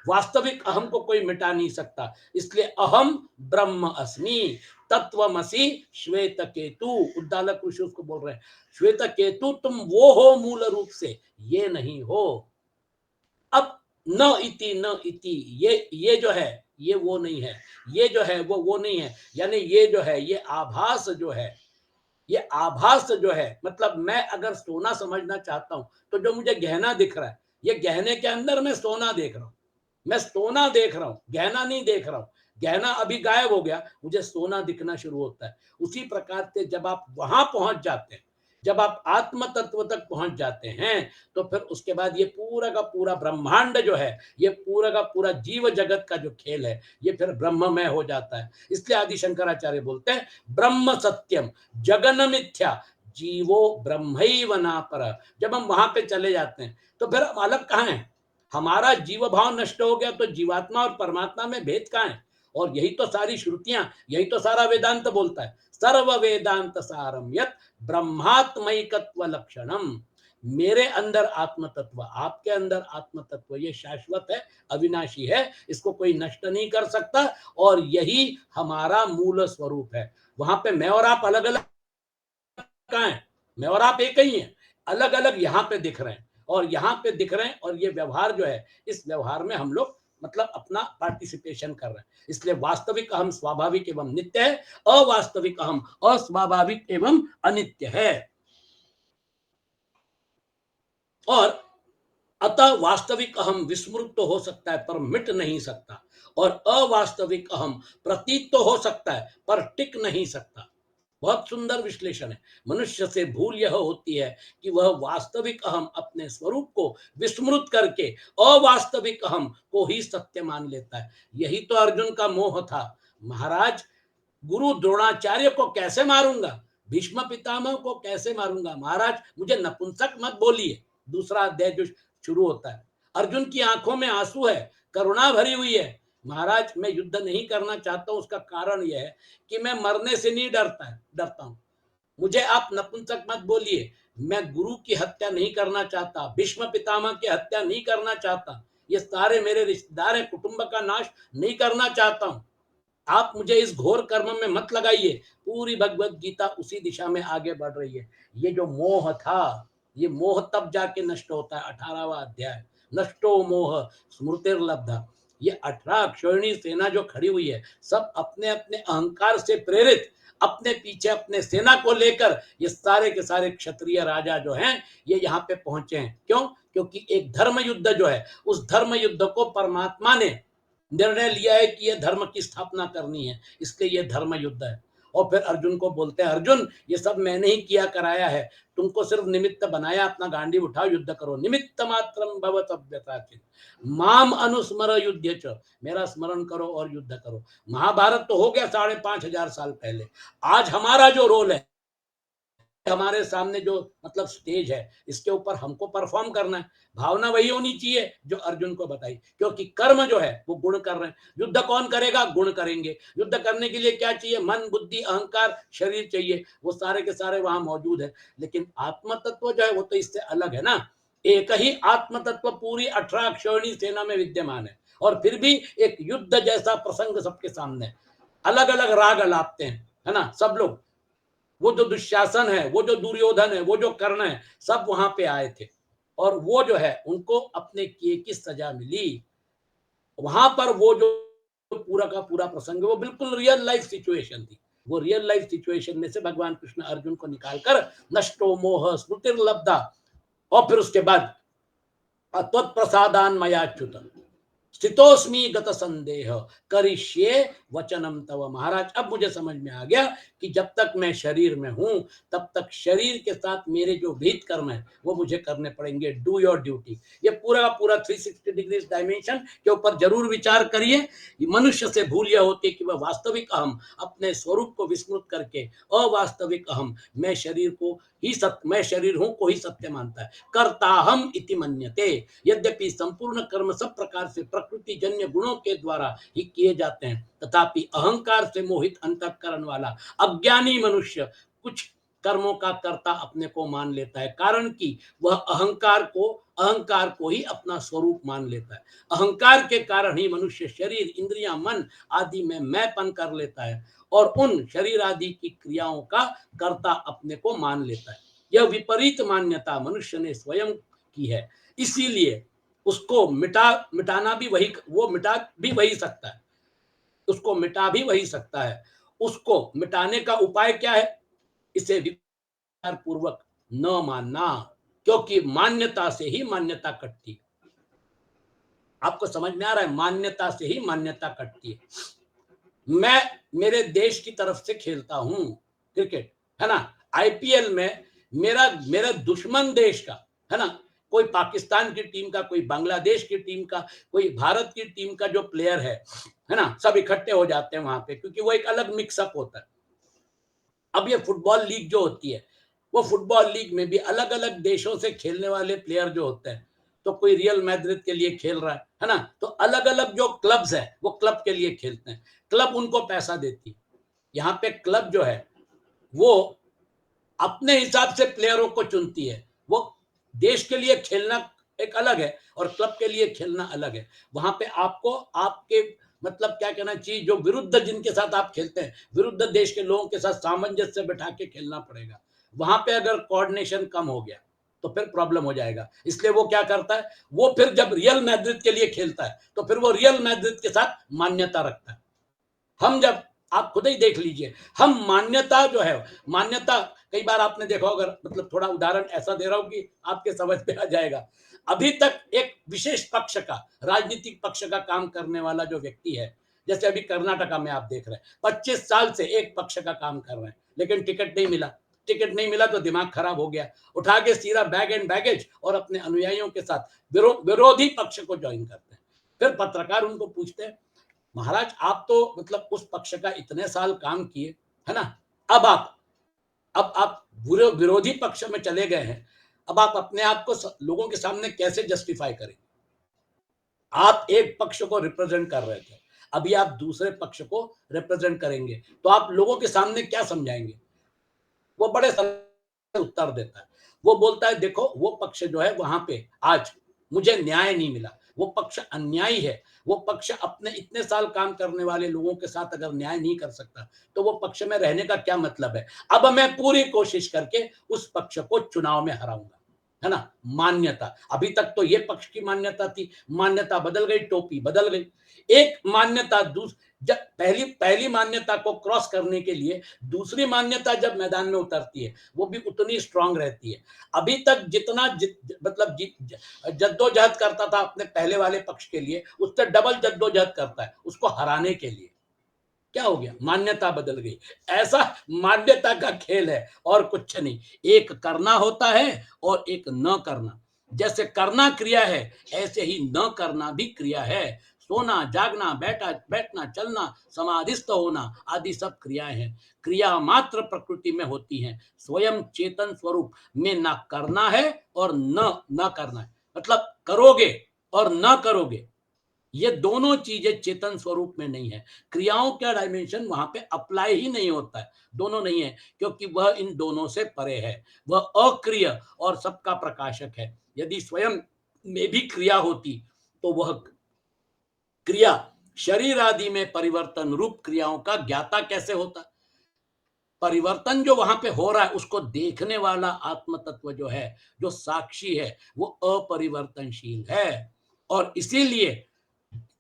वास्तविक अहम को कोई मिटा नहीं सकता। इसलिए अहम ब्रह्म अस्मि तत्वमसि श्वेत केतु, उद्दालक ऋषि उसको बोल रहे हैं, श्वेत केतु तुम वो हो मूल रूप से, ये नहीं हो। अब न इति ये जो है ये वो नहीं है, ये जो है वो नहीं है। यानी ये जो है ये आभास जो है, ये आभास जो है, मतलब मैं अगर सोना समझना चाहता हूं तो जो मुझे गहना दिख रहा है, ये गहने के अंदर मैं सोना देख रहा हूं, मैं सोना देख रहा हूं, गहना नहीं देख रहा हूं। गहना अभी गायब हो गया, मुझे सोना दिखना शुरू होता है। उसी प्रकार से जब आप वहां पहुंच जाते हैं, जब आप आत्म तत्व तक पहुंच जाते हैं, तो फिर उसके बाद ये पूरा का पूरा ब्रह्मांड जो है, ये पूरा का पूरा जीव जगत का जो खेल है, ये फिर ब्रह्ममय हो जाता है। इसलिए आदि शंकराचार्य बोलते हैं ब्रह्म सत्यम जगन मिथ्या जीवो ब्रह्मैव नापर। जब हम वहां पे चले जाते हैं तो फिर हम अलग कहाँ हैं? हमारा जीव भाव नष्ट हो गया तो जीवात्मा और परमात्मा में भेद कहाँ है? और यही तो सारी श्रुतियां, यही तो सारा वेदांत बोलता है। सर्व वेदांत सारम यत ब्रह्मात्मैकत्व लक्षणम। मेरे अंदर आत्म तत्व, आपके अंदर आत्म तत्व, ये शाश्वत है, अविनाशी है, इसको कोई नष्ट नहीं कर सकता, और यही हमारा मूल स्वरूप है। वहां पे मैं और आप अलग अलग कहाँ है? मैं और आप एक ही हैं, अलग अलग यहाँ पे दिख रहे हैं, और यहाँ पे दिख रहे हैं, और ये व्यवहार जो है, इस व्यवहार में हम लोग मतलब अपना पार्टिसिपेशन कर रहे हैं। इसलिए वास्तविक अहम स्वाभाविक एवं नित्य है, अवास्तविक अहम अस्वाभाविक एवं अनित्य है। और अतः वास्तविक अहम विस्मृत तो हो सकता है पर मिट नहीं सकता, और अवास्तविक अहम प्रतीत तो हो सकता है पर टिक नहीं सकता। बहुत सुंदर विश्लेषण है। मनुष्य से भूल यह होती है कि वह वास्तविक अहम अपने स्वरूप को विस्मृत करके अवास्तविक अहम को ही सत्य मान लेता है। यही तो अर्जुन का मोह था। महाराज, गुरु द्रोणाचार्य को कैसे मारूंगा, भीष्म पितामह को कैसे मारूंगा, महाराज मुझे नपुंसक मत बोलिए। दूसरा अध्याय जो शुरू होता है, अर्जुन की आंखों में आंसू है, करुणा भरी हुई है। महाराज मैं युद्ध नहीं करना चाहता हूं, उसका कारण यह है कि मैं मरने से नहीं डरता हूं, मुझे आप नपुंसक मत बोलिए, मैं गुरु की हत्या नहीं करना चाहता, भीष्म पितामह की हत्या नहीं करना चाहता, ये सारे मेरे रिश्तेदार हैं, कुटुंब का नाश नहीं करना चाहता हूं। आप मुझे इस घोर कर्म में मत लगाइए। पूरी भगवत गीता उसी दिशा में आगे बढ़ रही है। ये जो मोह था, ये मोह तब जाके नष्ट होता है। 18वां अध्याय, नष्टो मोह स्मृतिर्लब्धा। ये 18 अक्षौहिणी सेना जो खड़ी हुई है, सब अपने अपने अहंकार से प्रेरित, अपने पीछे अपने सेना को लेकर ये सारे के सारे क्षत्रिय राजा जो हैं, ये यहाँ पे पहुंचे हैं। क्यों? क्योंकि एक धर्म युद्ध जो है, उस धर्म युद्ध को परमात्मा ने निर्णय लिया है कि यह धर्म की स्थापना करनी है, इसलिए यह धर्म युद्ध है। और फिर अर्जुन को बोलते हैं, अर्जुन ये सब मैंने ही किया कराया है, तुमको सिर्फ निमित्त बनाया, अपना गांडी उठाओ, युद्ध करो। निमित्त मात्रम भव सभ्यताचिन माम अनुस्मर युद्ध च, मेरा स्मरण करो और युद्ध करो। महाभारत तो हो गया 5,500 साल पहले। आज हमारा जो रोल है, हमारे सामने जो मतलब स्टेज है, इसके ऊपर हमको परफॉर्म करना है। भावना वही होनी चाहिए जो अर्जुन को बताई, क्योंकि कर्म जो है वो गुण कर रहे हैं। युद्ध कौन करेगा? गुण करेंगे। युद्ध करने के लिए क्या चाहिए? मन, बुद्धि, अहंकार, शरीर चाहिए। वो सारे के सारे वहां मौजूद है। लेकिन आत्म तत्व जो है वो तो इससे अलग है ना। एक ही आत्म तत्व पूरी 18 अक्षौहिणी सेना में विद्यमान है, और फिर भी एक युद्ध जैसा प्रसंग सबके सामने। अलग अलग राग अलापते हैं, है ना सब लोग। वो जो दुशासन है, वो जो दुर्योधन है, वो जो कर्ण है, सब वहां पे आए थे। और वो जो है उनको अपने किए की सजा मिली। वहां पर वो जो पूरा का पूरा प्रसंग है, वो बिल्कुल रियल लाइफ सिचुएशन थी। वो रियल लाइफ सिचुएशन में से भगवान कृष्ण अर्जुन को निकालकर नष्टो मोह स्मृतिर्लब्धा, और फिर उसके बाद तत्प्रसादान मयाच्युत स्थितोस्मि गत संदेह करिष्ये वचनम तव। महाराज अब मुझे समझ में आ गया कि जब तक मैं शरीर में हूं, तब तक शरीर के साथ मेरे जो विहित कर्म है वो मुझे करने पड़ेंगे। Do your duty. ये पूरा का पूरा 360 डिग्री डायमेंशन के ऊपर जरूर विचार करिए। मनुष्य से भूल यह होती है कि वह वास्तविक अहम अपने स्वरूप को विस्मृत करके अवास्तविक अहम, मैं शरीर को ही सत्य, मैं शरीर हूं को ही सत्य मानता है। कर्ताहम इति मन्यते। यद्यपि संपूर्ण कर्म सब प्रकार से प्रकृति जन्य गुणों के द्वारा ही किए जाते हैं, तथापि अहंकार से मोहित अंतःकरण वाला अज्ञानी मनुष्य कुछ कर्मों का कर्ता अपने को मान लेता है, कारण कि वह अहंकार को ही अपना स्वरूप मान लेता है। अहंकार के कारण ही मनुष्य शरीर, इंद्रियां, मन आदि में मैंपन कर लेता है और उन शरीर आदि की क्रियाओं का कर्ता अपने को मान लेता है। यह विपरीत मान्यता मनुष्य ने स्वयं की है, इसीलिए उसको मिटाना भी वही, वो मिटा भी वही सकता है, उसको मिटा भी वही सकता है। उसको मिटाने का उपाय क्या है? इसे विचार पूर्वक न मानना, क्योंकि मान्यता से ही मान्यता कटती है। आपको समझ में आ रहा है? मान्यता से ही मान्यता कटती है। मैं मेरे देश की तरफ से खेलता हूं क्रिकेट, है ना। आईपीएल में मेरा मेरा दुश्मन देश का, है ना, कोई पाकिस्तान की टीम का, कोई बांग्लादेश की टीम का, कोई भारत की टीम का जो प्लेयर है ना, सब इकट्ठे हो जाते हैं वहां पे, क्योंकि वो एक अलग मिक्सअप होता है। अब ये फुटबॉल लीग जो होती है, वो फुटबॉल लीग में भी अलग अलग देशों से खेलने वाले प्लेयर जो होते हैं, तो कोई रियल मैड्रिड के लिए खेल रहा है ना, तो अलग अलग जो क्लब्स है वो क्लब के लिए खेलते हैं, क्लब उनको पैसा देती है। यहाँ पे क्लब जो है वो अपने हिसाब से प्लेयरों को चुनती है। वो देश के लिए खेलना एक अलग है और क्लब के लिए खेलना अलग है। वहां पे आपको आपके मतलब क्या कहना चाहिए, जो विरुद्ध जिनके साथ आप खेलते हैं, विरुद्ध देश के लोगों के साथ सामंजस्य बैठा के खेलना पड़ेगा। वहां पे अगर कोऑर्डिनेशन कम हो गया तो फिर प्रॉब्लम हो जाएगा। इसलिए वो क्या करता है, वो फिर जब रियल मैड्रिड के लिए खेलता है तो फिर वो रियल मैड्रिड के साथ मान्यता रखता है। हम जब, आप खुद ही देख लीजिए, हम मान्यता जो है, मान्यता कई बार आपने देखा होगा, मतलब थोड़ा उदाहरण ऐसा दे रहा हूं कि आपके समझ में आ जाएगा। अभी तक एक विशेष पक्ष का, राजनीतिक पक्ष का काम करने वाला जो व्यक्ति है, जैसे अभी कर्नाटका में आप देख रहे हैं, 25 साल से एक पक्ष का काम कर रहे हैं, लेकिन टिकट नहीं मिला। टिकट नहीं मिला तो दिमाग खराब हो गया, उठा के सीधा बैग एंड बैगेज और अपने अनुयायियों के साथ विरोधी पक्ष को ज्वाइन करते हैं। फिर पत्रकार उनको पूछते हैं, महाराज आप तो मतलब उस पक्ष का इतने साल काम किए, है ना, अब आप बुरे विरोधी पक्ष में चले गए हैं, अब आप अपने आप को लोगों के सामने कैसे जस्टिफाई करेंगे? आप एक पक्ष को रिप्रेजेंट कर रहे थे, अभी आप दूसरे पक्ष को रिप्रेजेंट करेंगे, तो आप लोगों के सामने क्या समझाएंगे? वो बड़े सरल उत्तर देता है। वो बोलता है देखो वो पक्ष जो है वहां पे आज मुझे न्याय नहीं मिला, वो पक्ष अन्यायी है, वो पक्ष अपने इतने साल काम करने वाले लोगों के साथ अगर न्याय नहीं कर सकता तो वो पक्ष में रहने का क्या मतलब है। अब मैं पूरी कोशिश करके उस पक्ष को चुनाव में हराऊंगा, है ना। मान्यता, अभी तक तो ये पक्ष की मान्यता थी, मान्यता बदल गई, टोपी बदल गई। एक मान्यता जब पहली पहली मान्यता को क्रॉस करने के लिए दूसरी मान्यता जब मैदान में उतरती है वो भी उतनी स्ट्रांग रहती है। अभी तक जितना मतलब जद्दोजहद करता था अपने पहले वाले पक्ष के लिए, उससे डबल जद्दोजहद करता है उसको हराने के लिए। क्या हो गया, मान्यता बदल गई। ऐसा मान्यता का खेल है और कुछ नहीं। एक करना होता है और एक न करना। जैसे करना क्रिया है ऐसे ही न करना भी क्रिया है। सोना, जागना, बैठना, चलना, समाधिस्थ होना आदि सब क्रियाएं हैं। क्रिया मात्र प्रकृति में होती हैं, स्वयं चेतन स्वरूप में ना करना है और न करना है। मतलब करोगे और न करोगे, ये दोनों चीजें चेतन स्वरूप में नहीं है। क्रियाओं का डायमेंशन वहां पे अप्लाई ही नहीं होता है, दोनों नहीं है, क्योंकि वह इन दोनों से परे है। वह अक्रिय और सबका प्रकाशक है। यदि स्वयं में भी क्रिया होती तो वह क्रिया शरीर आदि में परिवर्तन रूप क्रियाओं का ज्ञाता कैसे होता। परिवर्तन जो वहां पे हो रहा है उसको देखने वाला आत्म तत्व जो है, जो साक्षी है, वो अपरिवर्तनशील है। और इसीलिए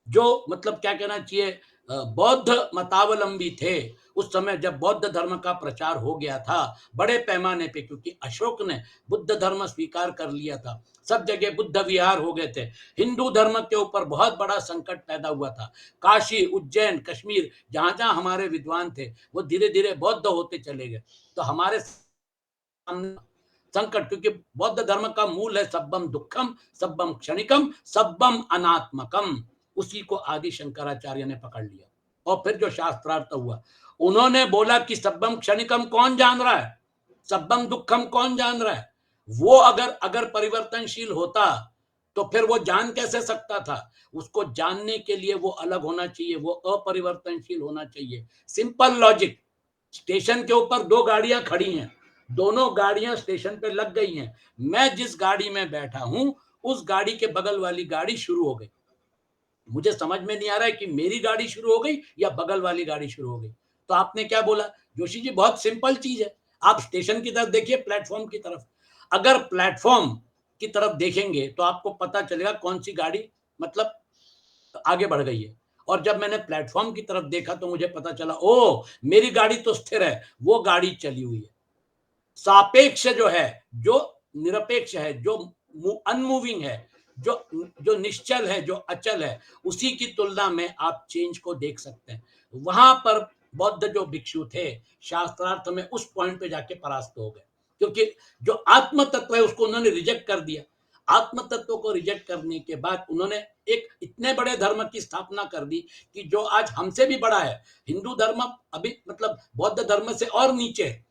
जो मतलब क्या कहना चाहिए, बौद्ध मतावलंबी थे उस समय जब बौद्ध धर्म का प्रचार हो गया था बड़े पैमाने पे, क्योंकि अशोक ने बुद्ध धर्म स्वीकार कर लिया था, सब जगह बुद्ध विहार हो गए थे, हिंदू धर्म के ऊपर बहुत बड़ा संकट पैदा हुआ था। काशी, उज्जैन, कश्मीर, जहां जहां हमारे विद्वान थे वो धीरे धीरे बौद्ध होते चले गए। तो हमारे सामने संकट, क्योंकि बौद्ध धर्म का मूल है सब्बम दुखम, सब्बम क्षणिकम, सब्बम अनात्मकम। उसी को आदि शंकराचार्य ने पकड़ लिया। और फिर जो शास्त्रार्थ हुआ, उन्होंने बोला कि सब्बम क्षणिकम कौन जान रहा है, सब्बम दुखम कौन जान रहा है। वो अगर अगर परिवर्तनशील होता तो फिर वो जान कैसे सकता था। उसको जानने के लिए वो अलग होना चाहिए, वो अपरिवर्तनशील होना चाहिए। Simple logic. स्टेशन के ऊपर दो गाड़ियां खड़ी हैं, दोनों गाड़ियां स्टेशन पे लग गई हैं। मैं जिस गाड़ी में बैठा हूं उस गाड़ी के बगल वाली गाड़ी शुरू हो गई। मुझे समझ में नहीं आ रहा है कि मेरी गाड़ी शुरू हो गई या बगल वाली गाड़ी शुरू हो गई। तो आपने क्या बोला जोशी जी, बहुत सिंपल चीज है। आप स्टेशन की तरफ देखिए, प्लेटफॉर्म की तरफ। अगर प्लेटफॉर्म की तरफ देखेंगे तो आपको पता चलेगा कौन सी गाड़ी मतलब आगे बढ़ गई है। और जब मैंने प्लेटफॉर्म की तरफ देखा तो मुझे पता चला ओ मेरी गाड़ी तो स्थिर है, वो गाड़ी चली हुई है। सापेक्ष जो है, जो निरपेक्ष है, जो अनमूविंग है, जो जो निश्चल है, जो अचल है, उसी की तुलना में आप चेंज को देख सकते हैं। वहां पर बौद्ध जो भिक्षु थे शास्त्रार्थ में उस पॉइंट पे जाके परास्त हो गए, क्योंकि जो आत्म तत्व है उसको उन्होंने रिजेक्ट कर दिया। आत्म तत्व को रिजेक्ट करने के बाद उन्होंने एक इतने बड़े धर्म की स्थापना कर दी कि जो आज हमसे भी बड़ा है। हिंदू धर्म अभी मतलब बौद्ध धर्म से और नीचे है।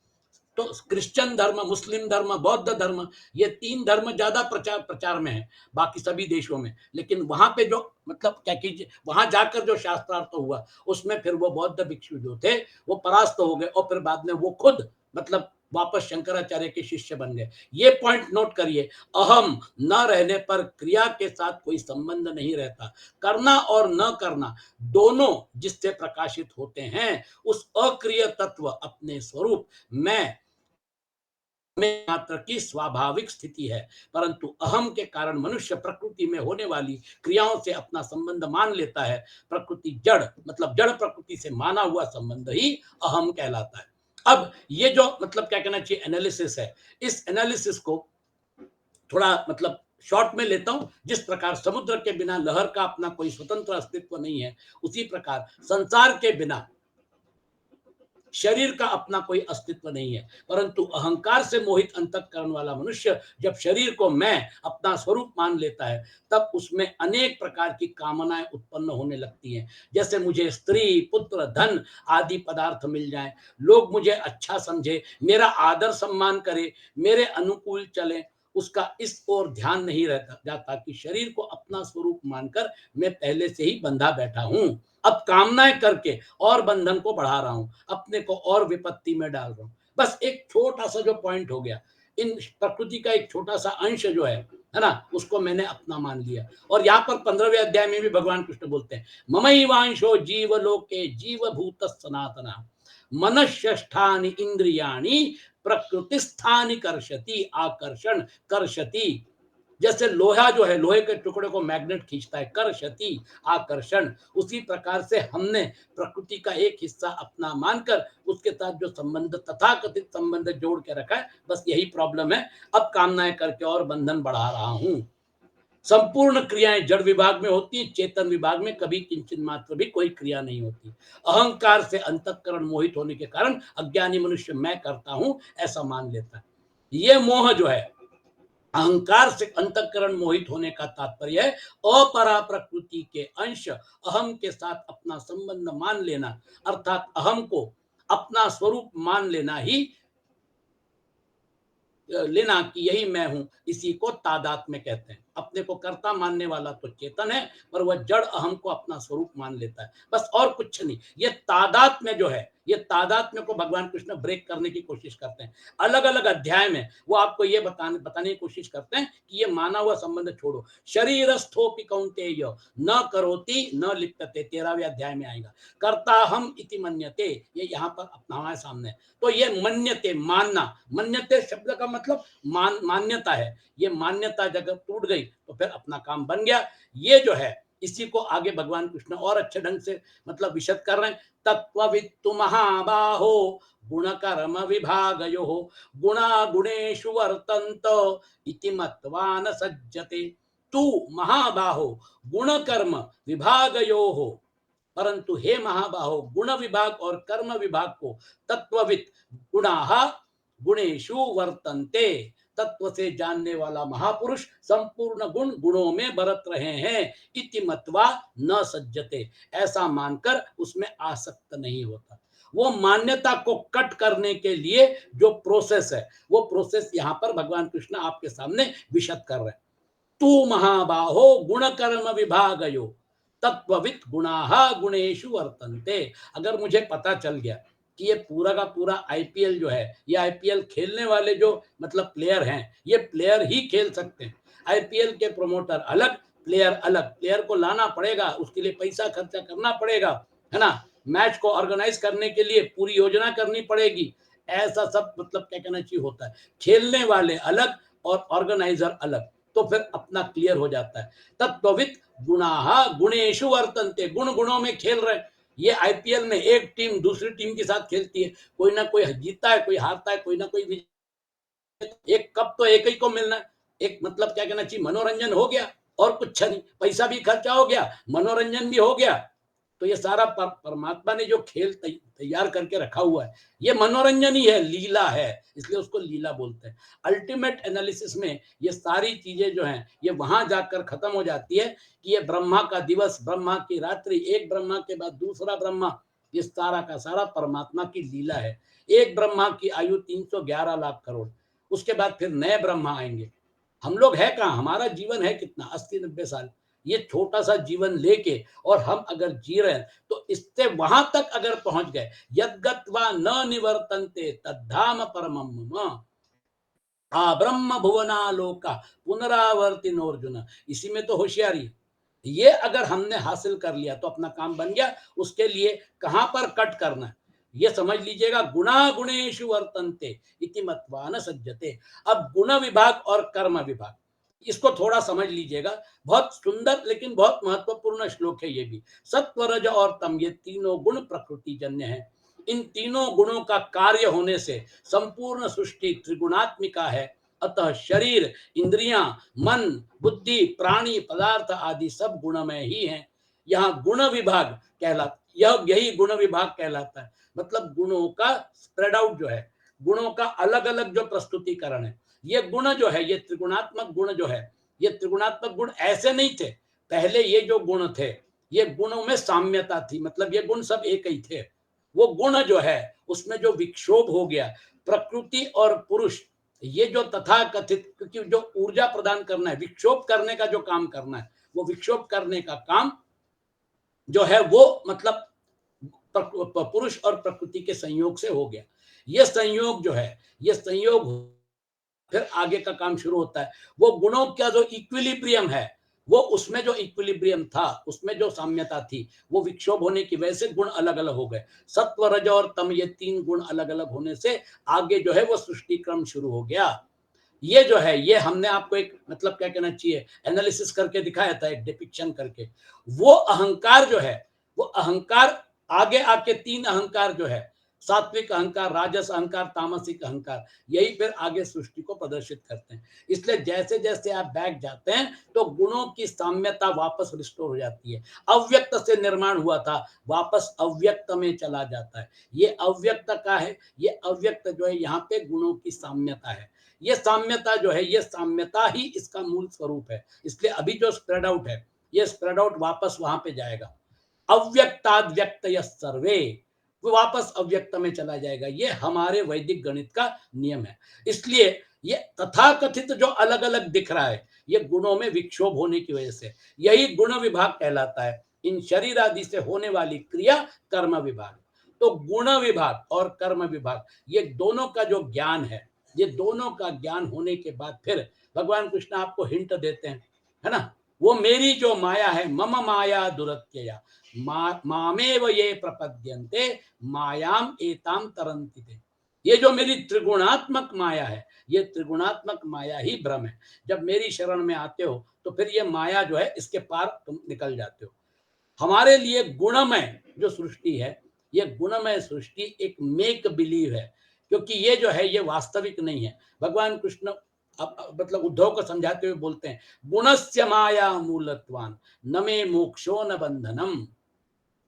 तो क्रिश्चियन धर्म, मुस्लिम धर्म, बौद्ध धर्म, ये तीन धर्म ज्यादा प्रचार प्रचार में है बाकी सभी देशों में। लेकिन वहां पे जो मतलब क्या कीजिए, वहां जाकर जो शास्त्रार्थ हुआ उसमें फिर वो बौद्ध भिक्षु जो थे वो परास्त हो गए और फिर बाद में वो खुद मतलब वापस शंकराचार्य के शिष्य बन गए। ये पॉइंट नोट करिए, अहम न रहने पर क्रिया के साथ कोई संबंध नहीं रहता। करना और न करना दोनों जिससे प्रकाशित होते हैं उस अक्रिय तत्व अपने स्वरूप में मात्र की स्वाभाविक स्थिति है। परंतु अहम के कारण मनुष्य प्रकृति में होने वाली क्रियाओं से अपना संबंध मान लेता है। प्रकृति जड़ मतलब जड़ प्रकृति से माना हुआ संबंध ही अहम कहलाता है। अब ये जो मतलब क्या कहना चाहिए एनालिसिस है, इस एनालिसिस को थोड़ा मतलब शॉर्ट में लेता हूं। जिस प्रकार समुद्र के बिना लहर का अपना कोई स्वतंत्र अस्तित्व नहीं है, उसी प्रकार संसार के बिना शरीर का अपना कोई अस्तित्व नहीं है। परंतु अहंकार से मोहित अंतःकरण वाला मनुष्य जब शरीर को मैं अपना स्वरूप मान लेता है तब उसमें अनेक प्रकार की कामनाएं उत्पन्न होने लगती हैं। जैसे मुझे स्त्री, पुत्र, धन आदि पदार्थ मिल जाए, लोग मुझे अच्छा समझे, मेरा आदर सम्मान करे, मेरे अनुकूल चले, उसका इस ओर ध्यान नहीं रहता जाता कि शरीर को अपना स्वरूप मानकर मैं पहले से ही बंधा बैठा हूं। अब कामनाएं करके और बंधन को बढ़ा रहा हूं, अपने को और विपत्ति में डाल रहा हूं। बस एक छोटा सा जो पॉइंट हो गया, इन प्रकृति का एक छोटा सा अंश जो है ना, उसको मैंने अपना मान लिया। और यहाँ पर 15वें अध्याय में भी भगवान कृष्ण बोलते हैं, ममैवांशो जीव लोके जीव भूत सनातना मनष्ठानि इंद्रियाणि प्रकृति स्थानि कर्षति, आकर्षण कर्षति। जैसे लोहा जो है, लोहे के टुकड़े को मैग्नेट खींचता है, कर्षति आकर्षण, उसी प्रकार से हमने प्रकृति का एक हिस्सा अपना मानकर उसके साथ जो संबंध, तथाकथित संबंध जोड़ के रखा है, बस यही प्रॉब्लम है। अब कामनाएं करके और बंधन बढ़ा रहा हूं। संपूर्ण क्रियाएं जड़ विभाग में होती है, चेतन विभाग में कभी किंचित मात्र भी कोई क्रिया नहीं होती। अहंकार से अंतःकरण मोहित होने के कारण अज्ञानी मनुष्य मैं करता हूं ऐसा मान लेता है। ये मोह जो है, अहंकार से अंतःकरण मोहित होने का तात्पर्य है अपरा प्रकृति के अंश अहम के साथ अपना संबंध मान लेना, अर्थात अहम को अपना स्वरूप मान लेना ही, लेना कि यही मैं हूं, इसी को तादात्म्य कहते हैं। अपने को कर्ता मानने वाला तो चेतन है, पर वह जड़ अहम को अपना स्वरूप मान लेता है, बस और कुछ नहीं। ये तादात्म्य जो है, ये तादात्म्य को भगवान कृष्ण ब्रेक करने की कोशिश करते हैं। अलग अलग अध्याय में वो आपको ये बताने की कोशिश करते हैं कि ये माना हुआ संबंध छोड़ो। शरीरस्थोपि कौन्तेय न करोति न लिप्यते, 13वें अध्याय में आएगा। कर्ता हम इति मन्यते, ये यहाँ पर अपना हमारे सामने। तो ये मन्यते, मानना, मन्यते शब्द का मतलब मान्यता है। ये मान्यता जब टूट गई तो फिर अपना काम बन गया। ये जो है, इसी को आगे भगवान कृष्ण और अच्छे ढंग से मतलब विशद कर रहे हैं। तत्ववित्तु महाबाहो गुण कर्म विभागयो गुणा गुणेषु वर्तन्त इति मत्वा न सज्जते। तू महाबाहो गुण कर्म विभागयो, परंतु हे महाबाहो, गुण विभाग और कर्म विभाग को तत्वविद गुणाः गुणेषु वर्तन्ते, तत्व से जानने वाला महापुरुष संपूर्ण गुण गुणों में बरत रहे हैं। इति मत्वा न सज्जते, ऐसा मानकर उसमें आसक्त नहीं होता। वो मान्यता को कट करने के लिए जो प्रोसेस है, वो प्रोसेस यहां पर भगवान कृष्ण आपके सामने विशद कर रहे हैं। तू महाबाहो गुण कर्म विभागयो तत्वविद गुणाः गुणेषु वर्तन्ते। अगर मुझे पता चल गया कि ये पूरा का पूरा आईपीएल जो है, ये आईपीएल खेलने वाले जो मतलब प्लेयर हैं, ये प्लेयर ही खेल सकते हैं। आईपीएल के प्रमोटर अलग, प्लेयर अलग। प्लेयर को लाना पड़ेगा, उसके लिए पैसा खर्चा करना पड़ेगा, है ना। मैच को ऑर्गेनाइज करने के लिए पूरी योजना करनी पड़ेगी। ऐसा सब मतलब क्या कहना चाहिए होता है। खेलने वाले अलग और ऑर्गेनाइजर अलग, तो फिर अपना क्लियर हो जाता है। तत्वविद गुणाः गुणेषु वर्तन्ते, गुण गुणों में खेल रहे। ये आईपीएल में एक टीम दूसरी टीम के साथ खेलती है, कोई ना कोई जीतता है, कोई हारता है, कोई ना कोई विजय। एक कप तो एक ही को मिलना है। एक मतलब क्या कहना चाहिए, मनोरंजन हो गया और कुछ नहीं, पैसा भी खर्चा हो गया, मनोरंजन भी हो गया। तो ये सारा परमात्मा ने जो खेल तैयार करके रखा हुआ है, ये मनोरंजन ही है, लीला है, इसलिए उसको लीला बोलते हैं। अल्टीमेट एनालिसिस में ये सारी चीजें जो हैं, ये वहां जाकर खत्म हो जाती है कि ये ब्रह्मा का दिवस, ब्रह्मा की रात्रि, एक ब्रह्मा के बाद दूसरा ब्रह्मा, ये सारा का सारा परमात्मा की लीला है। एक ब्रह्मा की आयु 311 लाख करोड़, उसके बाद फिर नए ब्रह्मा आएंगे। हम लोग है कहाँ, हमारा जीवन है कितना, 80-90 साल। ये छोटा सा जीवन लेके और हम अगर जी रहे हैं, तो इससे वहां तक अगर पहुंच गए, यद्गत्वा न निवर्तन्ते तद्धाम परमम मम आ ब्रह्म भुवनालोका पुनरावर्तिनोर्जुन। इसी में तो होशियारी है। ये अगर हमने हासिल कर लिया तो अपना काम बन गया। उसके लिए कहां पर कट करना है, ये समझ लीजिएगा। गुणा गुणेषु वर्तन्ते इति मत्वा न सज्जते। अब गुण विभाग और कर्म विभाग, इसको थोड़ा समझ लीजिएगा। बहुत सुंदर लेकिन बहुत महत्वपूर्ण श्लोक है ये भी। सत्व रज और तम, ये तीनों गुण प्रकृति जन्य है। इन तीनों गुणों का कार्य होने से संपूर्ण सृष्टि त्रिगुणात्मिका है। अतः शरीर, इंद्रियां, मन, बुद्धि, प्राणी, पदार्थ आदि सब गुणमय ही हैं। यहाँ गुण विभाग कहलाता, यही गुण विभाग कहलाता है। मतलब गुणों का स्प्रेड आउट जो है, गुणों का अलग अलग जो प्रस्तुतिकरण है। ये गुण जो है, ये त्रिगुणात्मक गुण जो है, ये त्रिगुणात्मक गुण ऐसे नहीं थे पहले। ये जो गुण थे, ये गुणों में साम्यता थी, मतलब ये गुण सब एक ही थे। वो गुण जो है, उसमें जो विक्षोभ हो गया, प्रकृति और पुरुष, ये जो तथाकथित, क्योंकि जो ऊर्जा प्रदान करना है, विक्षोभ करने का जो काम करना है, वो विक्षोभ करने का काम जो है वो मतलब पुरुष और प्रकृति के संयोग से हो गया। ये संयोग जो है, ये संयोग फिर आगे का काम शुरू होता है। वो गुणों का जो इक्विलिब्रियम है, वो उसमें जो इक्विलिब्रियम था, उसमें जो साम्यता थी, वो विक्षोभ होने की वजह से गुण अलग-अलग हो गए। सत्व, रज और तम, ये 3 गुण अलग-अलग होने से आगे जो है वो सृष्टि क्रम शुरू हो गया। ये जो है, ये हमने आपको एक मतलब क्या कहना चाहिए, एनालिसिस करके दिखाया था, एक डिपिक्शन करके। वो अहंकार जो है, वो अहंकार आगे आके 3 अहंकार जो है, सात्विक अहंकार, राजस अहंकार, तामसिक अहंकार, यही फिर आगे सृष्टि को प्रदर्शित करते हैं। इसलिए जैसे-जैसे आप बैक जाते हैं, तो गुणों की साम्यता वापस रिस्टोर हो जाती है। अव्यक्त से निर्माण हुआ था, वापस अव्यक्त में चला जाता है। ये अव्यक्त का है, ये अव्यक्त जो है यहाँ पे गुणों की साम्यता है। ये साम्यता जो है, ये साम्यता ही इसका मूल स्वरूप है। इसलिए अभी जो स्प्रेड आउट है, ये स्प्रेड आउट वापस वहां पे जाएगा। अव्यक्ताद व्यक्तयः सर्वे, वो वापस अव्यक्त में चला जाएगा। ये हमारे वैदिक गणित का नियम है। इसलिए ये तथाकथित जो अलग अलग दिख रहा है, ये गुणों में विक्षोभ होने की वजह से, यही गुण विभाग कहलाता है। इन शरीर आदि से होने वाली क्रिया कर्म विभाग। तो गुण विभाग और कर्म विभाग, ये दोनों का जो ज्ञान है, ये दोनों का ज्ञान होने के बाद फिर भगवान कृष्ण आपको हिंट देते हैं, है ना? वो मेरी जो माया है, मम माया दुरत्यया मामेव ये प्रपद्यन्ते मायाम एताम तरन्ति ते। ये जो मेरी त्रिगुणात्मक माया है, ये त्रिगुणात्मक माया ही भ्रम है। जब मेरी शरण में आते हो तो फिर ये माया जो है, इसके पार तुम निकल जाते हो। हमारे लिए गुणमय जो सृष्टि है, ये गुणमय सृष्टि एक मेक बिलीव है, क्योंकि ये जो है, ये वास्तविक नहीं है। भगवान कृष्ण मतलब उद्धव को समझाते हुए बोलते हैं, गुणस्य माया मूलत्वान न मे मोक्षो न बंधनम।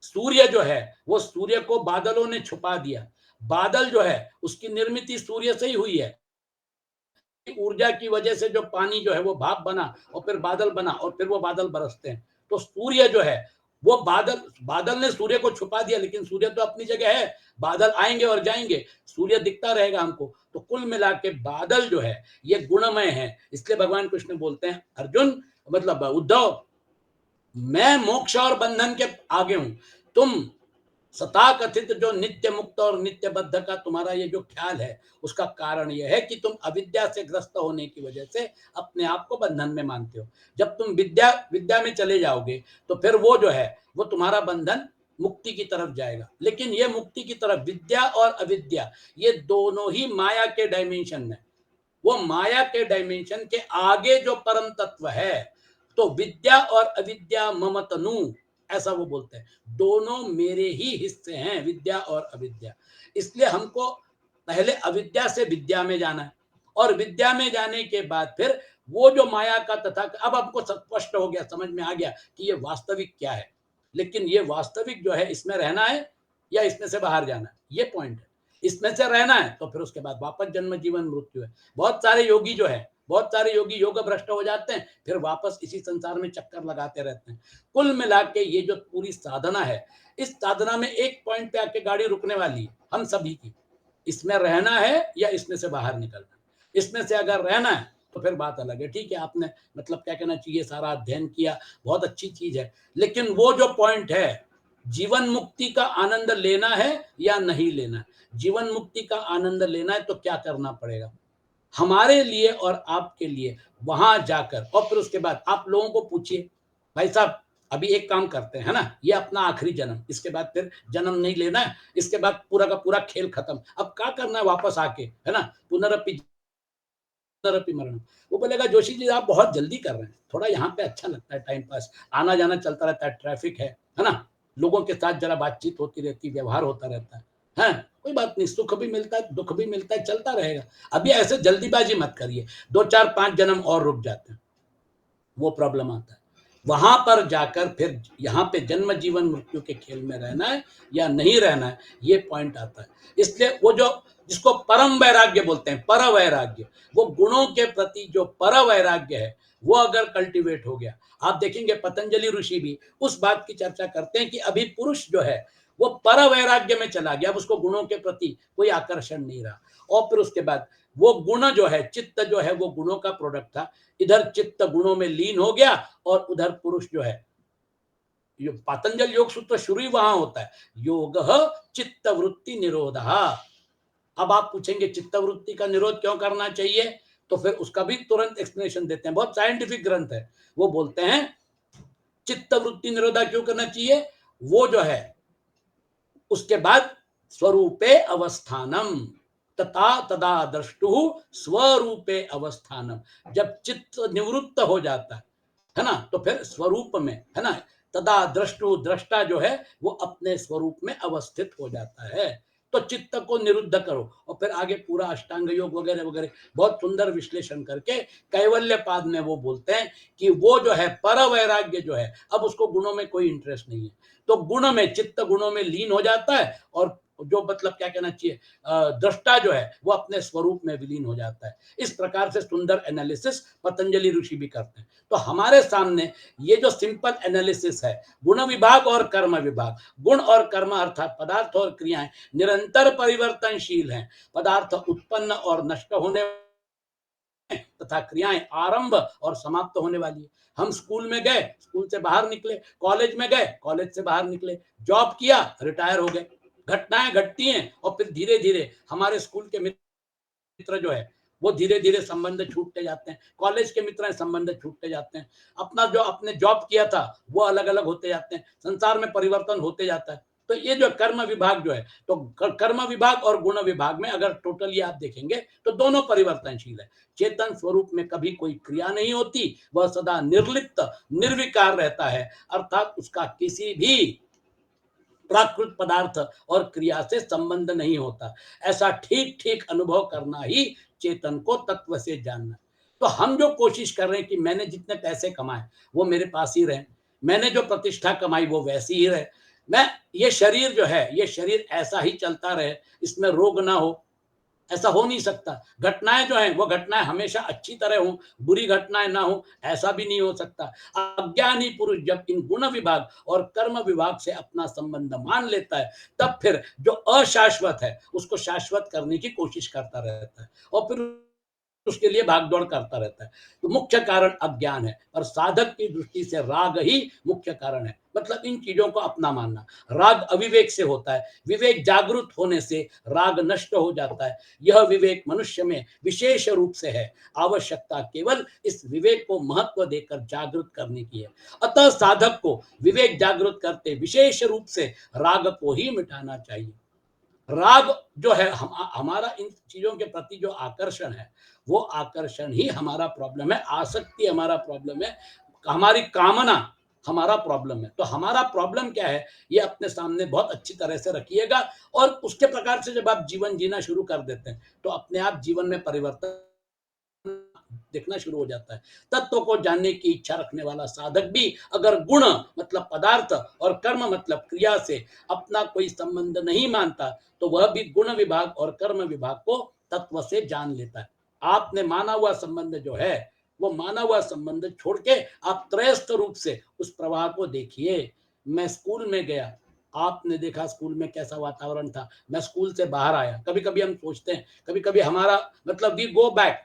सूर्य जो है, वो सूर्य को बादलों ने छुपा दिया। बादल जो है, उसकी निर्मित सूर्य से ही हुई है। ऊर्जा की वजह से जो पानी जो है वो भाप बना और फिर बादल बना और फिर वो बादल बरसते हैं। तो सूर्य जो है, वो बादल बादल ने सूर्य को छुपा दिया, लेकिन सूर्य तो अपनी जगह है। बादल आएंगे और जाएंगे, सूर्य दिखता रहेगा हमको। तो कुल मिला के बादल जो है, ये गुणमय है। इसलिए भगवान कृष्ण बोलते हैं, अर्जुन मतलब उद्धव, मैं मोक्ष और बंधन के आगे हूं। तुम सता कथित जो नित्य मुक्त और नित्य बद्ध का तुम्हारा ये जो ख्याल है, उसका कारण यह है कि तुम अविद्या से ग्रस्त होने की वजह से अपने आप को बंधन में मानते हो। जब तुम विद्या विद्या में चले जाओगे, तो फिर वो जो है, वो तुम्हारा बंधन मुक्ति की तरफ जाएगा। लेकिन ये मुक्ति की तरफ विद्या और अविद्या, ये दोनों ही माया के डायमेंशन में, वो माया के डायमेंशन के आगे जो परम तत्व है। तो विद्या और अविद्या मम तनु, ऐसा वो बोलते हैं, दोनों मेरे ही हिस्से हैं, विद्या और अविद्या। इसलिए हमको पहले अविद्या से विद्या में जाना है, और विद्या में जाने के बाद फिर वो जो माया का तथा, अब हमको स्पष्ट हो गया, समझ में आ गया कि ये वास्तविक क्या है। लेकिन ये वास्तविक जो है, इसमें रहना है या इसमें से बाहर जाना है, ये पॉइंट है। इसमें से रहना है तो फिर उसके बाद वापस जन्म जीवन मृत्यु है। बहुत सारे योगी जो है, बहुत सारे योगी योग भ्रष्ट हो जाते हैं, फिर वापस इसी संसार में चक्कर लगाते रहते हैं। कुल मिला के ये जो पूरी साधना है, इस साधना में एक पॉइंट पे आके गाड़ी रुकने वाली है हम सभी की। इसमें रहना है या इसमें से बाहर निकलना है। इसमें से अगर रहना है तो फिर बात अलग है। ठीक है, आपने मतलब क्या कहना चाहिए, सारा अध्ययन किया, बहुत अच्छी चीज है। लेकिन वो जो पॉइंट है, जीवन मुक्ति का आनंद लेना है या नहीं लेना है। जीवन मुक्ति का आनंद लेना है तो क्या करना पड़ेगा हमारे लिए और आपके लिए, वहां जाकर। और फिर उसके बाद आप लोगों को पूछिए, भाई साहब अभी एक काम करते हैं, है ना, ये अपना आखिरी जन्म, इसके बाद फिर जन्म नहीं लेना है, इसके बाद पूरा का पूरा खेल खत्म, अब क्या करना है वापस आके, है ना, पुनरपि पुनरपि मरण। वो बोलेगा, जोशी जी आप बहुत जल्दी कर रहे हैं, थोड़ा यहाँ पे अच्छा लगता है, टाइम पास, आना जाना चलता रहता है, ट्रैफिक है ना, लोगों के साथ जरा बातचीत होती रहती, व्यवहार होता रहता है, कोई बात नहीं, सुख भी मिलता है, दुख भी मिलता है, चलता रहेगा। अभी ऐसे जल्दीबाजी मत करिए, 2 4 5 जन्म और रुक जाते हैं, वो प्रॉब्लम आता है। वहां पर जाकर फिर यहाँ पे जन्म जीवन मृत्यु के खेल में रहना है या नहीं रहना है, ये पॉइंट आता है। इसलिए वो जो जिसको परम वैराग्य बोलते हैं, पर वैराग्य, वो गुणों के प्रति जो पर वैराग्य है, वो अगर कल्टीवेट हो गया, आप देखेंगे पतंजलि ऋषि भी उस बात की चर्चा करते हैं कि अभी पुरुष जो है, वो पर वैराग्य में चला गया, अब उसको गुणों के प्रति कोई आकर्षण नहीं रहा। और फिर उसके बाद वो गुण जो है, चित्त जो है, वो गुणों का प्रोडक्ट था, इधर चित्त गुणों में लीन हो गया, और उधर पुरुष जो है, पतंजल योग सूत्र शुरू ही वहां होता है, योग चित्त वृत्ति निरोध। अब आप पूछेंगे चित्तवृत्ति का निरोध क्यों करना चाहिए, तो फिर उसका भी तुरंत एक्सप्लेनेशन देते हैं, बहुत साइंटिफिक ग्रंथ है। वो बोलते हैं चित्तवृत्ति निरोधा क्यों करना चाहिए, वो जो है उसके बाद स्वरूपे अवस्थानम तथा तदा द्रष्टु स्वरूपे अवस्थानम, जब चित्त निवृत्त हो जाता है ना, तो फिर स्वरूप में है ना, तदा द्रष्टु दृष्टा जो है वो अपने स्वरूप में अवस्थित हो जाता है। तो चित्त को निरुद्ध करो, और फिर आगे पूरा अष्टांग योग वगैरह वगैरह बहुत सुंदर विश्लेषण करके कैवल्य पाद में वो बोलते हैं कि वो जो है पर वैराग्य जो है, अब उसको गुणों में कोई इंटरेस्ट नहीं है, तो गुण में चित्त गुणों में लीन हो जाता है, और जो मतलब क्या कहना चाहिए दृष्टा जो है वो अपने स्वरूप में विलीन हो जाता है। इस प्रकार से सुंदर एनालिसिस पतंजलि ऋषि भी करते हैं। तो हमारे सामने ये जो सिंपल एनालिसिस है, गुण विभाग और कर्म विभाग, गुण और कर्म अर्थात पदार्थ और क्रियाएं निरंतर परिवर्तनशील हैं, पदार्थ उत्पन्न और नष्ट होने तथा क्रियाएं आरंभ और समाप्त होने वाली है। हम स्कूल में गए, स्कूल से बाहर निकले, कॉलेज में गए, कॉलेज से बाहर निकले, जॉब किया, रिटायर हो गए, घटनाएं घटती हैं, और फिर धीरे धीरे हमारे स्कूल के मित्र जो है वो धीरे धीरे संबंध छूटते जाते हैं, कॉलेज के मित्र संबंध छूटते जाते हैं, अपना जो आपने जॉब किया था वो अलग अलग होते जाते हैं, संसार में परिवर्तन होते जाता है। तो ये जो कर्म विभाग जो है, तो कर्म विभाग और गुण विभाग में अगर टोटली आप देखेंगे तो दोनों परिवर्तनशील है। चेतन स्वरूप में कभी कोई क्रिया नहीं होती, वह सदा निर्लिप्त निर्विकार रहता है, अर्थात उसका किसी भी प्राकृत पदार्थ और क्रिया से संबंध नहीं होता। ऐसा ठीक ठीक अनुभव करना ही चेतन को तत्व से जानना। तो हम जो कोशिश कर रहे हैं कि मैंने जितने पैसे कमाए वो मेरे पास ही रहे, मैंने जो प्रतिष्ठा कमाई वो वैसी ही रहे, मैं ये शरीर जो है ये शरीर ऐसा ही चलता रहे, इसमें रोग ना हो, ऐसा हो नहीं सकता। घटनाएं जो हैं वो घटनाएं हमेशा अच्छी तरह हो, बुरी घटनाएं ना हो, ऐसा भी नहीं हो सकता। अज्ञानी पुरुष जब इन गुण विभाग और कर्म विभाग से अपना संबंध मान लेता है, तब फिर जो अशाश्वत है उसको शाश्वत करने की कोशिश करता रहता है, और फिर उसके लिए भागदौड़ करता रहता है। तो मुख्य कारण अज्ञान है, और साधक की दृष्टि से राग ही मुख्य कारण है, मतलब इन चीजों को अपना मानना। राग अविवेक से होता है, विवेक जागृत होने से राग नष्ट हो जाता है। यह विवेक मनुष्य में विशेष रूप से है, आवश्यकता केवल इस विवेक को महत्व देकर जागृत करने की है। अतः साधक को विवेक जागृत करते विशेष रूप से राग को ही मिटाना चाहिए। राग जो है हमारा इन चीजों के प्रति जो आकर्षण है, वो आकर्षण ही हमारा प्रॉब्लम है, आसक्ति हमारा प्रॉब्लम है, हमारी कामना हमारा प्रॉब्लम है। तो हमारा प्रॉब्लम क्या है ये अपने सामने बहुत अच्छी तरह से रखिएगा, और उसके प्रकार से जब आप जीवन जीना शुरू कर देते हैं तो अपने आप जीवन में परिवर्तन देखना शुरू हो जाता है। तत्व को जानने की इच्छा रखने वाला साधक भी अगर गुण मतलब पदार्थ और कर्म मतलब क्रिया से अपना कोई संबंध नहीं मानता, तो वह भी गुण विभाग और कर्म विभाग को तत्व से जान लेता है। आपने माना हुआ संबंध जो है वो माना हुआ संबंध छोड़ के आप त्रयस्थ रूप से उस प्रवाह को देखिए। मैं स्कूल में गया, आपने देखा स्कूल में कैसा वातावरण था, मैं स्कूल से बाहर आया, कभी कभी हम सोचते हैं, कभी कभी हमारा मतलब वी गो बैक,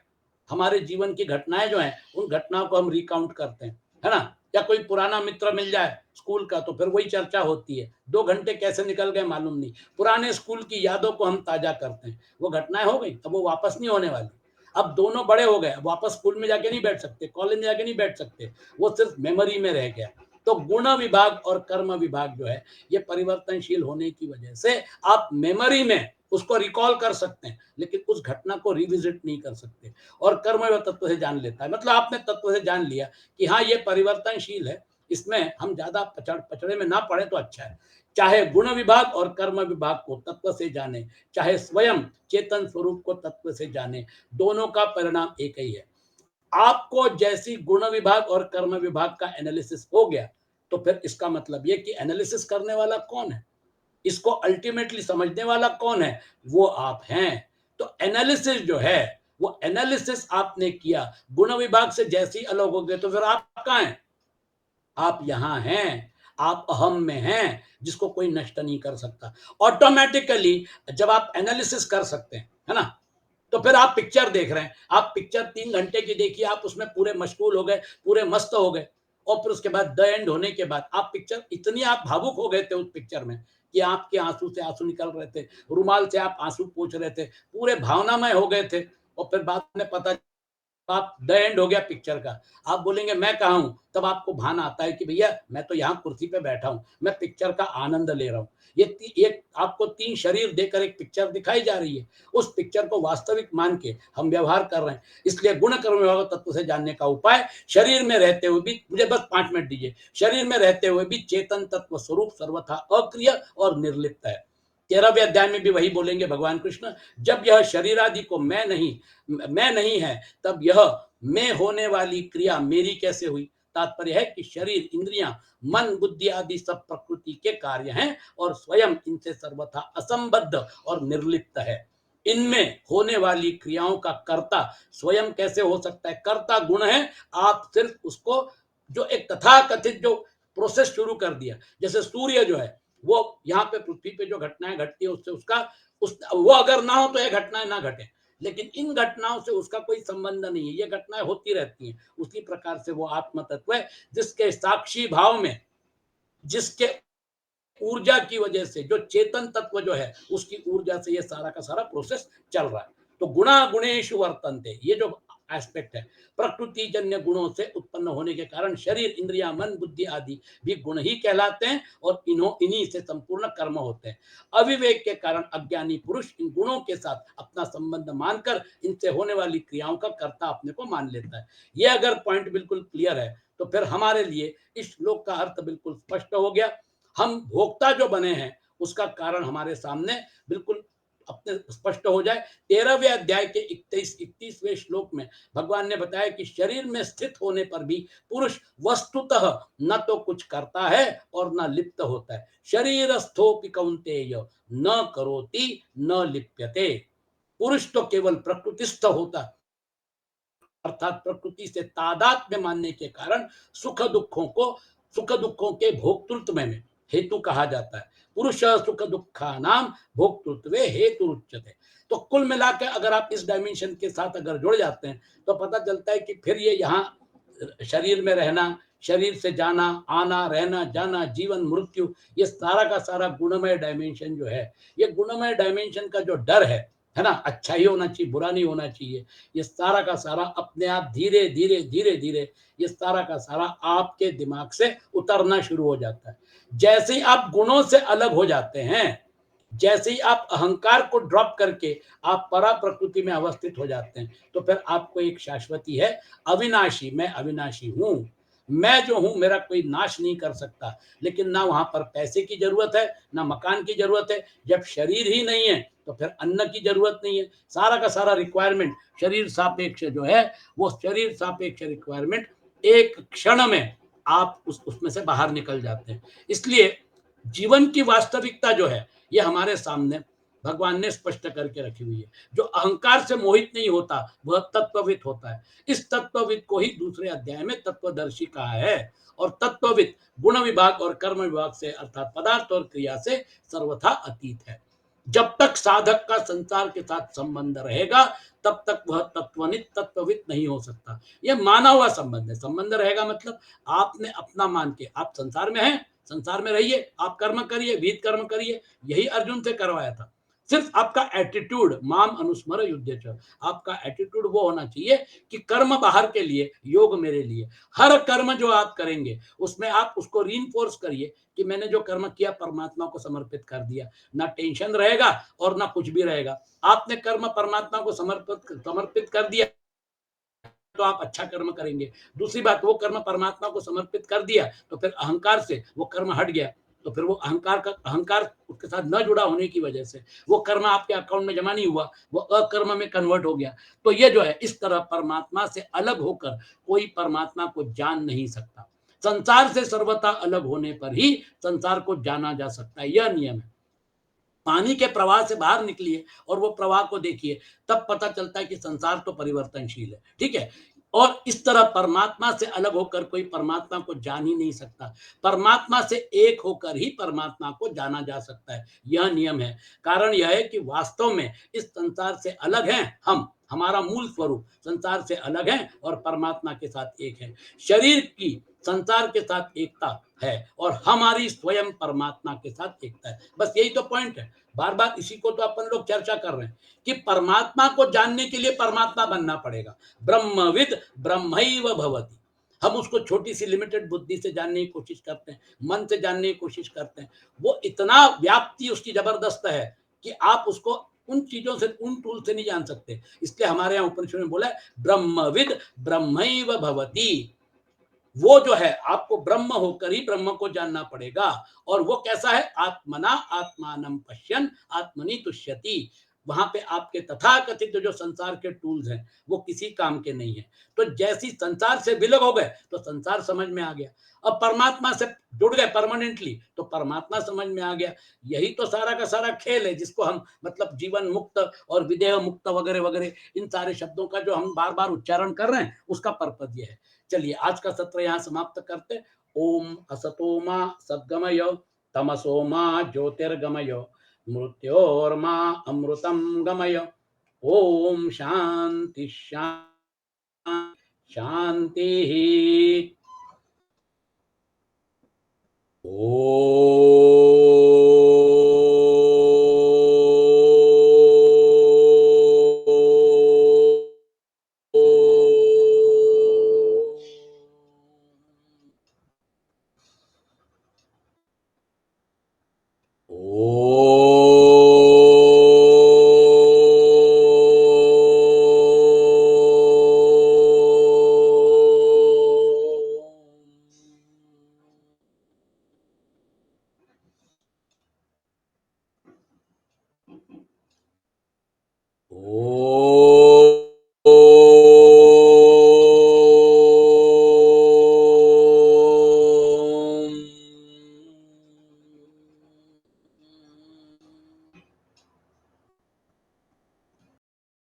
हमारे जीवन की घटनाएं जो हैं उन घटनाओं को हम रिकाउंट करते हैं, है ना, या कोई पुराना मित्र मिल जाए स्कूल का तो फिर वही चर्चा होती है, 2 घंटे कैसे निकल गए मालूम नहीं, पुराने स्कूल की यादों को हम ताजा करते हैं। वो घटनाएं हो गई, अब वो वापस नहीं होने वाली। अब दोनों बड़े हो गए, अब वापस स्कूल में जाके नहीं बैठ सकते, कॉलेज में जाके नहीं बैठ सकते, वो सिर्फ मेमोरी में रह गया। तो गुण विभाग और कर्म विभाग जो है ये परिवर्तनशील होने की वजह से आप मेमोरी में उसको रिकॉल कर सकते हैं, लेकिन उस घटना को रिविजिट नहीं कर सकते। और कर्म व तत्व से जान लेता है, मतलब आपने तत्व से जान लिया कि हाँ ये परिवर्तनशील है, इसमें हम ज्यादा पचड़े में ना पड़े तो अच्छा है। चाहे गुण विभाग और कर्म विभाग को तत्व से जाने, चाहे स्वयं चेतन स्वरूप को तत्व से जाने, दोनों का परिणाम एक ही है। आपको जैसी गुण विभाग और कर्म विभाग का एनालिसिस हो गया, तो फिर इसका मतलब ये कि एनालिसिस करने वाला कौन है, इसको अल्टीमेटली समझने वाला कौन है, वो आप हैं। तो एनालिसिस जो है वो एनालिसिस आपने किया, गुण विभाग से जैसे ही अलग हो गए तो फिर आप कहाँ हैं, आप यहां हैं, आप अहम में हैं, जिसको कोई नष्ट नहीं कर सकता। ऑटोमेटिकली जब आप एनालिसिस कर सकते हैं, है ना, तो फिर आप पिक्चर देख रहे हैं, आप पिक्चर 3 घंटे की देखिए, आप उसमें पूरे मशगूल हो गए, पूरे मस्त हो गए, और फिर उसके बाद द एंड होने के बाद आप पिक्चर इतनी आप भावुक हो गए थे उस पिक्चर में कि आपके आंसू से आंसू निकल रहे थे, रुमाल से आप आंसू पोंछ रहे थे, पूरे भावनामय हो गए थे। और फिर बाद में पता आप द एंड हो गया पिक्चर का, आप बोलेंगे मैं कहाँ हूँ, तब आपको भान आता है कि भैया मैं तो यहाँ कुर्सी पे बैठा हूँ, मैं पिक्चर का आनंद ले रहा हूँ। एक आपको 3 शरीर देकर एक पिक्चर दिखाई जा रही है, उस पिक्चर को वास्तविक मान के हम व्यवहार कर रहे हैं। इसलिए गुण कर्म विभाग तत्व से जानने का उपाय, शरीर में रहते हुए भी, मुझे बस 5 मिनट दीजिए, शरीर में रहते हुए भी चेतन तत्व स्वरूप सर्वथा अक्रिय और निर्लिप्त है। 13वें अध्याय में भी वही बोलेंगे भगवान कृष्ण, जब यह शरीर आदि को मैं नहीं है, तब यह मैं होने वाली क्रिया मेरी कैसे हुई। तात्पर्य है कि शरीर, इंद्रियां, मन, बुद्धि आदि सब प्रकृति के कार्य हैं और स्वयं इनसे सर्वथा असंबद्ध और निर्लिप्त है। इनमें होने वाली क्रियाओं का कर्ता स्वयं कैसे हो सकता है? कर्ता गुण है, आप सिर्फ उसको जो एक तथाकथित जो प्रोसेस शुरू कर दिया, जैसे सूर्य जो है वो यहाँ पे पृथ्वी पे जो घटनाएं घटती है उससे उसका वो अगर ना हो तो ये घटनाएं ना घटे, लेकिन इन घटनाओं से उसका कोई संबंध नहीं है, ये घटनाएं होती रहती हैं। उसी प्रकार से वो आत्म तत्व है जिसके साक्षी भाव में, जिसके ऊर्जा की वजह से, जो चेतन तत्व जो है उसकी ऊर्जा से ये सारा का सारा प्रोसेस चल रहा है। तो गुणा गुणेशु वर्तन्ते, ये जो एस्पेक्ट है, प्रकृति जन्य गुणों से उत्पन्न होने के कारण शरीर, इंद्रिया, मन, बुद्धि आदि भी गुण ही कहलाते हैं और इन्हीं से संपूर्ण कर्म होते हैं। अविवेक के कारण अज्ञानी पुरुष इन गुणों के साथ अपना संबंध मानकर इनसे होने वाली क्रियाओं का कर्ता अपने को मान लेता है। ये अगर पॉइंट बिल्कुल क्लियर है तो फिर हमारे लिए इस श्लोक का अर्थ बिल्कुल स्पष्ट हो गया। हम भोक्ता जो बने हैं उसका कारण हमारे सामने बिल्कुल अपने स्पष्ट हो जाए। 13वें अध्याय के 31वें श्लोक में भगवान ने बताया कि शरीर में स्थित होने पर भी पुरुष वस्तुतः न तो कुछ करता है और न लिप्त होता है। शरीरस्थोपि कौन्तेय न करोति न लिप्यते। पुरुष तो केवल प्रकृतिस्थ होता, अर्थात प्रकृति से तादात्म्य मानने के कारण सुख दुखों के भोक्तृत्व में हेतु कहा जाता है। पुरुष सुख दुखा नाम भोक्तृत्व हेतु उच्यते। तो कुल मिलाकर अगर आप इस डायमेंशन के साथ अगर जुड़ जाते हैं तो पता चलता है कि फिर ये यहाँ शरीर में रहना, शरीर से जाना आना, रहना जाना, जीवन मृत्यु, ये सारा का सारा गुणमय डायमेंशन जो है, ये गुणमय डायमेंशन का जो डर है ना, अच्छा ही होना चाहिए, बुरा नहीं होना चाहिए, ये सारा का सारा अपने आप धीरे धीरे धीरे धीरे ये सारा का सारा आपके दिमाग से उतरना शुरू हो जाता है। जैसे ही आप गुणों से अलग हो जाते हैं, जैसे ही आप अहंकार को ड्रॉप करके आप परा प्रकृति में अवस्थित हो जाते हैं, तो फिर आपको एक शाश्वती है, अविनाशी, मैं अविनाशी हूं, मैं जो हूं मेरा कोई नाश नहीं कर सकता। लेकिन ना वहां पर पैसे की जरूरत है, ना मकान की जरूरत है। जब शरीर ही नहीं है तो फिर अन्न की जरूरत नहीं है। सारा का सारा रिक्वायरमेंट शरीर सापेक्ष जो है, वो शरीर सापेक्ष रिक्वायरमेंट एक क्षण में आप उसमें से बाहर निकल जाते हैं। इसलिए जीवन की वास्तविकता जो है ये हमारे सामने भगवान ने स्पष्ट करके रखी हुई है। जो अहंकार से मोहित नहीं होता वह तत्वविद होता है। इस तत्वविद को ही दूसरे अध्याय में तत्वदर्शी कहा है। और तत्वविद गुण विभाग और कर्म विभाग से अर्थात पदार्थ और क्रिया से सर्वथा अतीत है। जब तक साधक का संसार के साथ संबंध रहेगा तब तक वह तत्वनित तत्वविद नहीं हो सकता। यह माना हुआ संबंध है। संबंध रहेगा मतलब आपने अपना मान के, आप संसार में हैं, संसार में रहिए, आप कर्म करिए, विहित कर्म करिए, यही अर्जुन से करवाया था। सिर्फ आपका एटीट्यूड माम अनुस्मर युद्धेच, आपका एटीट्यूड वो होना चाहिए कि कर्म बाहर के लिए, योग मेरे लिए। हर कर्म जो आप करेंगे उसमें आप उसको रीइंफोर्स करिए कि मैंने जो कर्म किया परमात्मा को समर्पित कर दिया। ना टेंशन रहेगा और ना कुछ भी रहेगा। आपने कर्म परमात्मा को समर्पित कर दिया तो आप अच्छा कर्म करेंगे। दूसरी बात, वो कर्म परमात्मा को समर्पित कर दिया तो फिर अहंकार से वो कर्म हट गया, तो फिर वो अहंकार उसके साथ न जुड़ा होने की वजह से वो कर्म आपके अकाउंट में जमा नहीं हुआ, वो अकर्म में कन्वर्ट हो गया। तो ये जो है, इस तरह परमात्मा से अलग होकर कोई परमात्मा को जान नहीं सकता। संसार से सर्वथा अलग होने पर ही संसार को जाना जा सकता है, यह नियम है। पानी के प्रवाह से बाहर निकलिए और वो प्रवाह को देखिए, तब पता चलता है कि संसार तो परिवर्तनशील है। ठीक है। और इस तरह परमात्मा से अलग होकर कोई परमात्मा को जान ही नहीं सकता। परमात्मा से एक होकर ही परमात्मा को जाना जा सकता है, यह नियम है। कारण यह है कि वास्तव में इस संसार से अलग हैं हम हमारा मूल स्वरूप संसार से अलग है और परमात्मा के साथ एक है। शरीर की संसार के साथ एकता है और हमारी स्वयं परमात्मा के साथ एकता है। बस यही तो पॉइंट है। बार बार इसी को तो अपन लोग चर्चा कर रहे हैं कि परमात्मा को जानने के लिए परमात्मा बनना पड़ेगा। ब्रह्मविद ब्रह्मैव भवति। हम उसको छोटी सी लिमिटेड बुद्धि से जानने की कोशिश करते हैं, मन से जानने की कोशिश करते हैं। वो इतना व्याप्ति उसकी जबरदस्त है कि आप उसको उन चीजों से, उन टूल से नहीं जान सकते। इसलिए हमारे यहाँ उपनिषद में बोला है ब्रह्मविद ब्रह्मैव भवति। वो जो है आपको ब्रह्म होकर ही ब्रह्म को जानना पड़ेगा। और वो कैसा है? आत्मना आत्मानं पश्यन् आत्मनि तुष्यति। वहां पे आपके तथाकथित जो संसार के टूल्स हैं वो किसी काम के नहीं है। तो जैसी संसार से विलग हो गए तो संसार समझ में आ गया। अब परमात्मा से जुड़ गए परमानेंटली तो परमात्मा समझ में आ गया। यही तो सारा का सारा खेल है जिसको हम मतलब जीवन मुक्त और विदेह मुक्त वगैरह वगैरह इन सारे शब्दों का जो हम बार बार उच्चारण कर रहे हैं उसका पर्पज ये है। चलिए आज का सत्र यहाँ समाप्त करते। ओम असतो मा सद्गमय तमसो मा ज्योतिर्गमय मृत्योर्मा अमृतं गमय। ओम शांति शांति। ओम।